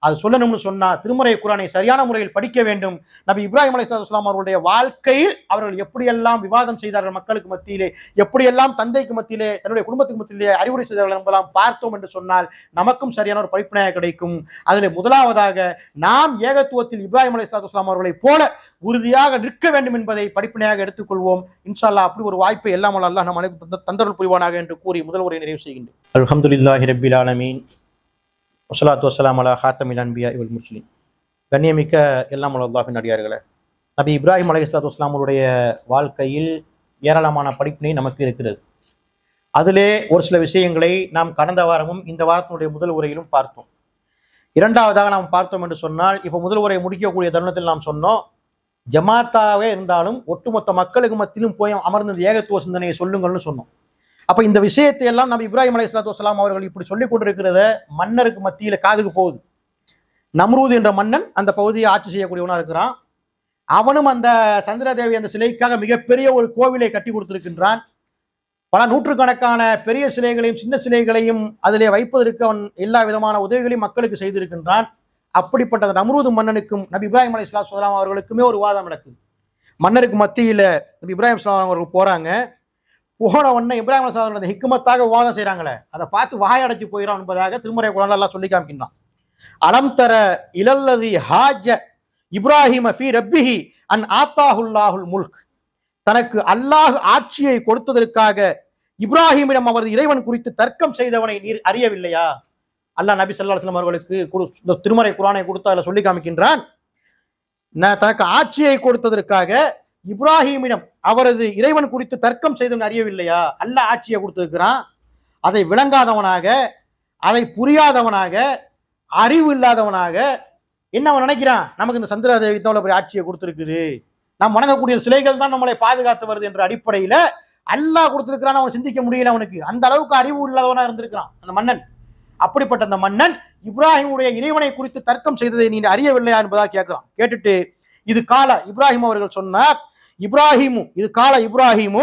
அது சொல்லணும்னு சொன்னா திருமறை குர்ஆனை சரியான முறையில் படிக்க வேண்டும். நபி இப்ராஹிம் அலைஹிஸ்ஸலாத்து வஸ்ஸலாம் அவர்களுடைய வாழ்க்கையில் அவர்கள் எப்படியெல்லாம் விவாதம் செய்தார்கள் மக்களுக்கு மத்தியிலே, எப்படியெல்லாம் தந்தைக்கு மத்தியிலே, தன்னுடைய குடும்பத்துக்கு மத்தியிலே அறிவுரை செய்தார்கள் என்பதெல்லாம் பார்த்தோம் என்று சொன்னால் நமக்கும் சரியான ஒரு படிப்பினையாக கிடைக்கும். அதில் முதலாவதாக நாம் ஏகத்துவத்தில் இப்ராஹிம் அலைஹிஸ்ஸலாத்து வஸ்ஸலாம் அவர்களை போல உறுதியாக நிற்க வேண்டும் என்பதை படிப்பினையாக எடுத்துக்கொள்வோம். இன்ஷா அல்லாஹ் அப்படி ஒரு வாய்ப்பை எல்லாம் அல்லாஹ் நம் அனைவருக்கும் தந்தருள் புரிவானாக என்று கூறி முதல் உரை நிறைவு செய்கின்றேன். அல்ஹம்துலில்லாஹி ரப்பில் ஆலமீன், வஸ்ஸலாத்து வஸ்ஸலாமு அலா ஹாத்தமில் அன்பியா வல் முர்ஸலீன். கண்ணியமிக்க எல்லாம் அல்லாஹ்வின் அடியார்களே, நபி இப்ராஹிம் அலைஹிஸ்ஸலாத்து வஸ்ஸலாம் அவருடைய வாழ்க்கையில் ஏராளமான படிப்பினை நமக்கு இருக்கிறது. அதிலே ஒரு சில விஷயங்களை நாம் கடந்த வாரமும் இந்த வாரத்தினுடைய முதல் உரையிலும் பார்த்தோம். இரண்டாவதாக நாம் பார்த்தோம் என்று சொன்னால், இப்போ முதல் உரை முடிக்கக்கூடிய தருணத்தில் நாம் சொன்னோம், ஜமாத்தாவே இருந்தாலும் ஒட்டுமொத்த மக்களுக்கு மத்தியிலும் போய் அமர்ந்த ஏகத்துவ சிந்தனையை சொல்லுங்கள்னு சொன்னோம். அப்ப இந்த விஷயத்தை எல்லாம் நபி இப்ராஹிம் அலைஹிஸ்ஸலாத்து வஸ்ஸலாம் அவர்கள் இப்படி சொல்லிக் கொண்டிருக்கிறத மன்னருக்கு மத்தியில காதுக்கு போகுது. நம்ரூத் என்ற மன்னன் அந்த பகுதியை ஆட்சி செய்யக்கூடியவனா இருக்கிறான். அவனும் அந்த சந்திரதேவி அந்த சிலைக்காக மிகப்பெரிய ஒரு கோவிலை கட்டி கொடுத்திருக்கின்றான். பல நூற்றுக்கணக்கான பெரிய சிலைகளையும் சின்ன சிலைகளையும் அதிலே வைப்பதற்கு அவன் எல்லா விதமான உதவிகளையும் மக்களுக்கு செய்திருக்கின்றான். அப்படிப்பட்ட அந்த நம்ரூத் மன்னனுக்கும் நபி இப்ராஹிம் அலைஹிஸ்ஸலாத்து வஸ்ஸலாம் அவர்களுக்குமே ஒரு வாதம் நடக்குது. மன்னருக்கு மத்தியில நபி இப்ராஹிம் அலைஹிஸ்ஸலாம் அவர்கள் போறாங்க. போன உடனே இப்ராஹிம் அலைஹிஸ்ஸலாம் அவர்கள் ஹிக்மத்தாக வாதம் செய்யறாங்களே, அதை பார்த்து வாயடைச்சு போயிடும் என்பதாக திருமறை குர்ஆன்ல அல்லாஹ் சொல்லி காமிக்கின்றான். அலம் தர இலல்லதி ஹாஜ இப்ராஹிம ஃபீ ரப்பிஹி அன் ஆத்தாஹுல்லாஹுல் முல்க். தனக்கு அல்லாஹ் ஆட்சியை கொடுத்ததற்காக இப்ராஹிமிடம் அவரது இறைவன் குறித்து தர்க்கம் செய்தவனை நீர் அறியவில்லையா? அல்லாஹ் நபி ஸல்லல்லாஹு அலைஹி வஸல்லம் அவர்களுக்கு திருமறை குர்ஆனை கொடுத்து அதில் சொல்லி காமிக்கின்றான். தனக்கு ஆட்சியை கொடுத்ததற்காக இப்ராஹிமிடம் அவரது இறைவன் குறித்து தர்க்கம் செய்தவன் அறியவில்லையா? அல்லாஹ் ஆட்சியை கொடுத்திருக்கிறான். அதை விளங்காதவனாக, அதை புரியாதவனாக, அறிவு இல்லாதவனாக என்ன அவன் நினைக்கிறான்? நமக்கு இந்த சந்திரதேவி தான் போய் ஆட்சியை கொடுத்திருக்குது, நாம் வணங்கக்கூடிய சிலைகள் தான் நம்மளை பாதுகாத்து வருது என்ற அடிப்படையில அல்லாஹ் கொடுத்திருக்கிறான். அவன் சிந்திக்க முடியல, அவனுக்கு அந்த அளவுக்கு அறிவு இல்லாதவனா இருந்திருக்கிறான் அந்த மன்னன். அப்படிப்பட்ட அந்த மன்னன் இப்ராஹிமுடைய இறைவனை குறித்து தர்க்கம் செய்ததை நீ அறியவில்லையா என்பதாக கேட்கிறான். கேட்டுட்டு இது கால இப்ராஹிம் அவர்கள் சொன்னார், இப்ராஹிமு இது கால இப்ராஹிமு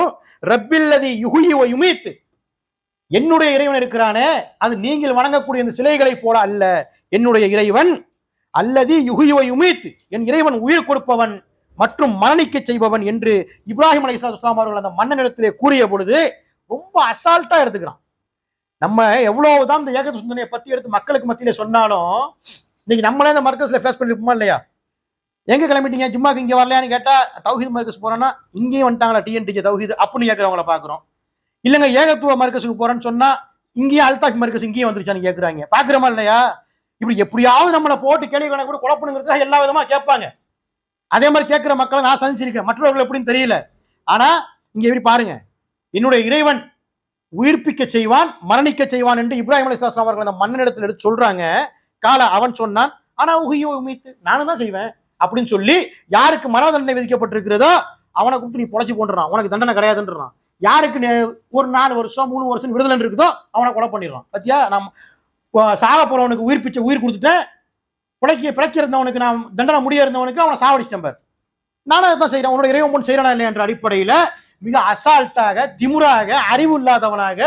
ரப்பில்லதி யுஹ்யி வ யுமீத். என்னுடைய இறைவன் இருக்கிறானே, அது நீங்கள் வணங்கக்கூடிய இந்த சிலைகளை போல அல்ல. என்னுடைய இறைவன் அல்லதி யுஹ்யி வ யுமீத், என் இறைவன் உயிர் கொடுப்பவன் மற்றும் மரணிக்க செய்பவன் என்று இப்ராஹிம் அலைஹிஸ்ஸலாத்து வஸ்ஸலாம் அவர்கள் அந்த மன்னனிடத்திலே கூறிய பொழுது ரொம்ப அசால்ட்டா எடுத்துக்கிறான். நம்ம எவ்வளவுதான் இந்த ஏகத்துவ சிந்தனையை பத்தி எடுத்து மக்களுக்கு மத்தியில சொன்னாலும் இன்னைக்கு நம்மளே இந்த மர்கஸ்ல ஃபேஸ் பண்ணிருப்போமா இல்லையா? எங்க கிளம்பிட்டீங்க, ஜும்மாக்கு இங்க வரலையான்னு கேட்டா தௌஹீத் மர்கஸ் போறோம்னா இங்கேயும் வந்துட்டாங்களா டிஎன்டிஜே தௌஹீத் அப்படின்னு கேட்கறவங்கள பாக்குறோம். இல்லைங்க ஏகத்துவ மர்கஸுக்கு போறேன்னு சொன்னா இங்கேயும் அல்தாஃப் மர்கஸ் இங்கேயும் வந்துருச்சான்னு கேட்கறாங்க. பாக்குறோமா இல்லையா? இப்படி எப்படியாவது நம்மளை போட்டு கேள்வி கணக்கு கூட குழப்பணுங்கிறதுக்காக எல்லா விதமா கேட்பாங்க. அதே மாதிரி கேட்கிற மக்களை நான் சந்திச்சிருக்கேன், மற்றவர்கள் எப்படின்னு தெரியல. ஆனா இங்க எப்படி பாருங்க, என்னுடைய இறைவன் உயிர்ப்பிக்க செய்வான் மரணிக்க செய்வான் என்று இப்ராஹிம் அலைஹிஸ்ஸலாம் அவர்கள் அந்த மன்னனிடத்தில் எடுத்து சொல்றாங்க. கால அவன் சொன்னான், ஆனா உஹியோ உமீத்து, நானும் தான் செய்வேன் அப்படின்னு சொல்லி யாருக்கு மரண தண்டனை விதிக்கப்பட்டிருக்கிறதோ அவனை கூப்பிட்டு நீ பொழைச்சி போன்றான், உனக்கு தண்டனை கிடையாதுன்றான். யாருக்கு ஒரு 4 வருஷம் 3 வருஷம் விடுதலை இருக்குதோ அவனை கொலை பண்ணிடுறான். பத்தியா, நான் சாக போறவனுக்கு உயிர் கொடுத்துட்டேன், பிழைக்க இருந்தவனுக்கு நான் தண்டனை முடிய இருந்தவனுக்கு அவனை சாவடிச்சிட்டேன் பார். நானும் அதான் செய்யறேன், உன்னோட இறைவன் முன் செய்யறானா இல்லையா என்ற அடிப்படையில மிக அசால்ட்டாக, திமுறாக, அறிவு இல்லாதவனாக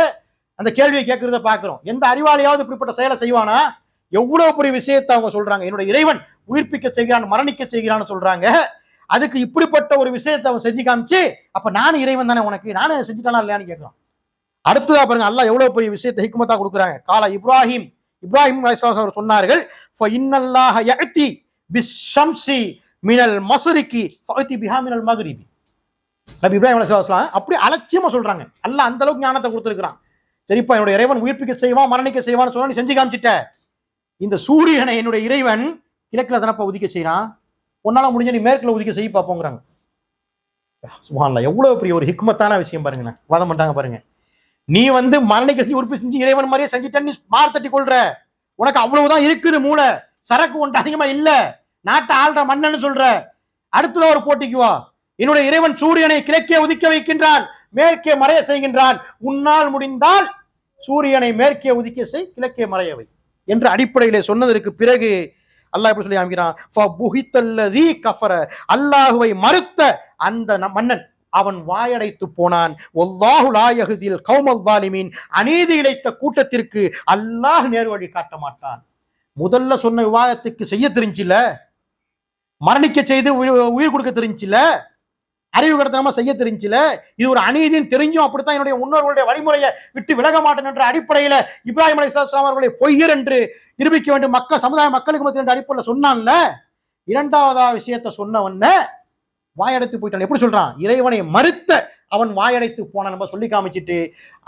அந்த கேள்வியை கேட்கறத பாக்குறோம். எந்த அறிவாளியாவது இப்படிப்பட்ட செயலை செய்வானா? எவ்வளவு பெரிய விஷயத்தை அவங்க சொல்றாங்க, என்னோட இறைவன் உயிர்ப்பிக்க செய்கிறான், மரணிக்க செய்கிறான்னு சொல்றாங்க. அதுக்கு இப்படிப்பட்ட ஒரு விஷயத்தை அவன் செஞ்சு காமிச்சு, அப்ப நானும் இறைவன் தானே, உனக்கு நானும் செஞ்சுட்டானா இல்லையான்னு கேட்கிறான். அடுத்ததா பாருங்க, அல்லாஹ் எவ்வளவு பெரிய விஷயத்தை ஹிக்மத்தா கொடுக்குறாங்க. கால இப்ராஹிம் அலைஹிஸ்ஸலாம் அவர் சொன்னார்கள், ஃபஇன்னல்லாஹ யஅதி பிஷ்ஷம்ஸி மினல் மஸ்ரிகி ஃபஅதி பிஹா மினல் மக்ரிபி. நபி இப்ராஹிம் அலைஹிஸ்ஸலாம் அப்படி அலட்சியமா சொல்றாங்க. அல்லாஹ் அந்த அளவுக்கு ஞானத்தை கொடுத்திருக்கிறான். சரிப்பா, என்னோட இறைவன் உயிர்ப்பிக்க செய்வான், மரணிக்க செய்வான்னு சொன்னா நீ செஞ்சு காமிச்சிட்ட. இந்த சூரியனை என்னுடைய இறைவன் கிழக்குல தானப்பா உதிக்க செய்யறான், உன்னால முடிஞ்ச நீ மேற்குல உதிக்க செய்ய பார்ப்போங்கிறாங்க. சுப்ஹானல்லாஹ், எவ்வளவு பெரிய ஒரு ஹிக்மத்தான விஷயம் பாருங்க. வாதம் பண்றாங்க பாருங்க. நீ மரணிக்க செஞ்சு உறுப்பு செஞ்சு இறைவன் மாதிரியே செஞ்சுட்டேன்னு நீ மார்த்தட்டி கொள்ற, உனக்கு அவ்வளவுதான் இருக்குது மூளை, சரக்கு ஒன்று அதிகமா இல்ல, நாட்டை ஆள்ற மன்னன்னு சொல்ற. அடுத்தத ஒரு போட்டிக்குவா, என்னுடைய இறைவன் சூரியனை கிழக்கே உதிக்க வைக்கின்றான், மேற்கே மறைய செய்கின்றான், உன்னால் முடிந்தால் சூரியனை மேற்கே உதிக்க செய், கிழக்கே மறையவை என்ற அடிப்படையிலே சொன்னதற்கு பிறகு அல்லாஹ் எப்படி சொல்லி அமைக்கிறான், அல்லாஹுவை மறுத்த அந்த மன்னன் அவன் வாயடைத்து போனான். வல்லாஹு லா யஹ்தில் கௌமல் ஸாலிமீன், அநீதி இழைத்த கூட்டத்திற்கு அல்லாஹ் நேர்வழி காட்ட மாட்டான். முதல்ல சொன்ன விவாதத்துக்கு செய்ய தெரிஞ்சில, மரணிக்க செய்து உயிர் கொடுக்க தெரிஞ்சில, அறிவு கடத்தனமா செய்ய தெரிஞ்சில, இது ஒரு அநீதின்னு தெரிஞ்சும் அப்படித்தான் என்னுடைய முன்னோர்களுடைய வழிமுறையை விட்டு விலக மாட்டேன் என்ற அடிப்படையில இப்ராஹிம் அலைஹிஸ்ஸலாம் அவர்களை பொய்யர் என்று நிரூபிக்க வேண்டும், சமுதாய மக்களுக்கு மத்திய என்ற அடிப்படையில் சொன்னான்ல. இரண்டாவதா விஷயத்தை சொன்னவன வாயடைத்து போயிட்டான். எப்படி சொல்றான்? இறைவனை மறுத்த அவன் வாயடைத்து போனான். நம்ம சொல்லி காமிச்சிட்டு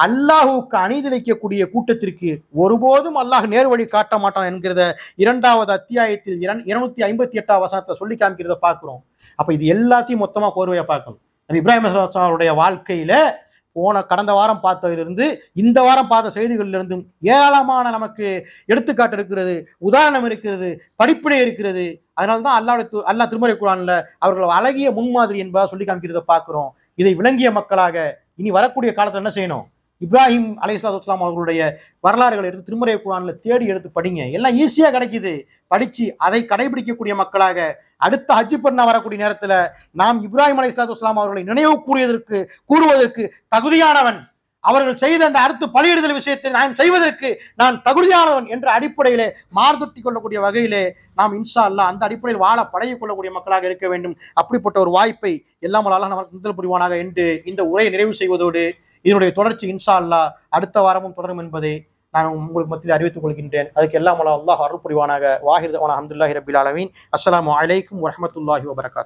அல்லாஹுக்கு அநீதிழைக்கக்கூடிய கூட்டத்திற்கு ஒருபோதும் அல்லாஹ் நேர்வழி காட்ட மாட்டான் என்கிறத இரண்டாவது அத்தியாயத்தில் 258 வசனத்தை சொல்லி காமிக்கிறத பார்க்கிறோம். அப்ப இது எல்லாத்தையும் மொத்தமா கோர்வையா பார்க்கணும். இப்ராஹிம் அலைஹிஸ்ஸலாமுடைய வாழ்க்கையில கடந்த வாரம் பார்த்ததிலிருந்து இந்த வாரம் பார்த்த செய்திகளிலிருந்தும் ஏராளமான நமக்கு எடுத்துக்காட்டு இருக்கிறது, உதாரணம் இருக்கிறது, படிப்பினை இருக்கிறது. அதனால்தான் அல்லாஹ் திருமறை குர்ஆன்ல அவர்கள் அழகிய முன்மாதிரி என்பதை சொல்லி காமிக்கிறத பார்க்கிறோம். இதை விளங்கிய மக்களாக இனி வரக்கூடிய காலத்துல என்ன செய்யணும்? இப்ராஹிம் அலைஹிஸ்ஸலாம் அவர்களுடைய வரலாறுகளை எடுத்து திருமறை குர்ஆன்ல தேடி எடுத்து படிங்க. எல்லாம் ஈஸியா கிடைக்குது. படிச்சு அதை கடைபிடிக்கக்கூடிய மக்களாக அடுத்த ஹஜ் பெருநாள் வரக்கூடிய நேரத்துல நாம் இப்ராஹிம் அலைஹிஸ்ஸலாம் அவர்களை நினைவு கூறுவதற்கு தகுதியானவன், அவர்கள் செய்த அந்த அறுத்து பலியிடுதல் விஷயத்தை நான் செய்வதற்கு நான் தகுதியானவன் என்ற அடிப்படையிலே மார்தட்டி கொள்ளக்கூடிய வகையிலே நாம் இன்ஷா அல்லாஹ் அந்த அடிப்படையில் வாழ பழகிக் கொள்ளக்கூடிய மக்களாக இருக்க வேண்டும். அப்படிப்பட்ட ஒரு வாய்ப்பை எல்லாம் அல்லாஹ் நமக்கு தந்தல் புரிவானாக என்று இந்த உரையை நிறைவு செய்வதோடு இதனுடைய தொடர்ச்சி இன்ஷா அல்லாஹ் அடுத்த வாரமும் தொடரும் என்பதை நான் உங்களுக்கு மத்தியில் அறிவித்துக் கொள்கின்றேன். அதுக்கு எல்லாம் அல்லாஹ் அருள் புரிவானாக. வாஹிர் தஅவானா அல்ஹம்துலில்லாஹி ரப்பில் ஆலமீன். அஸ்ஸலாமு அலைக்கும் வரஹ்மத்துல்லாஹி வபரகாத்துஹு.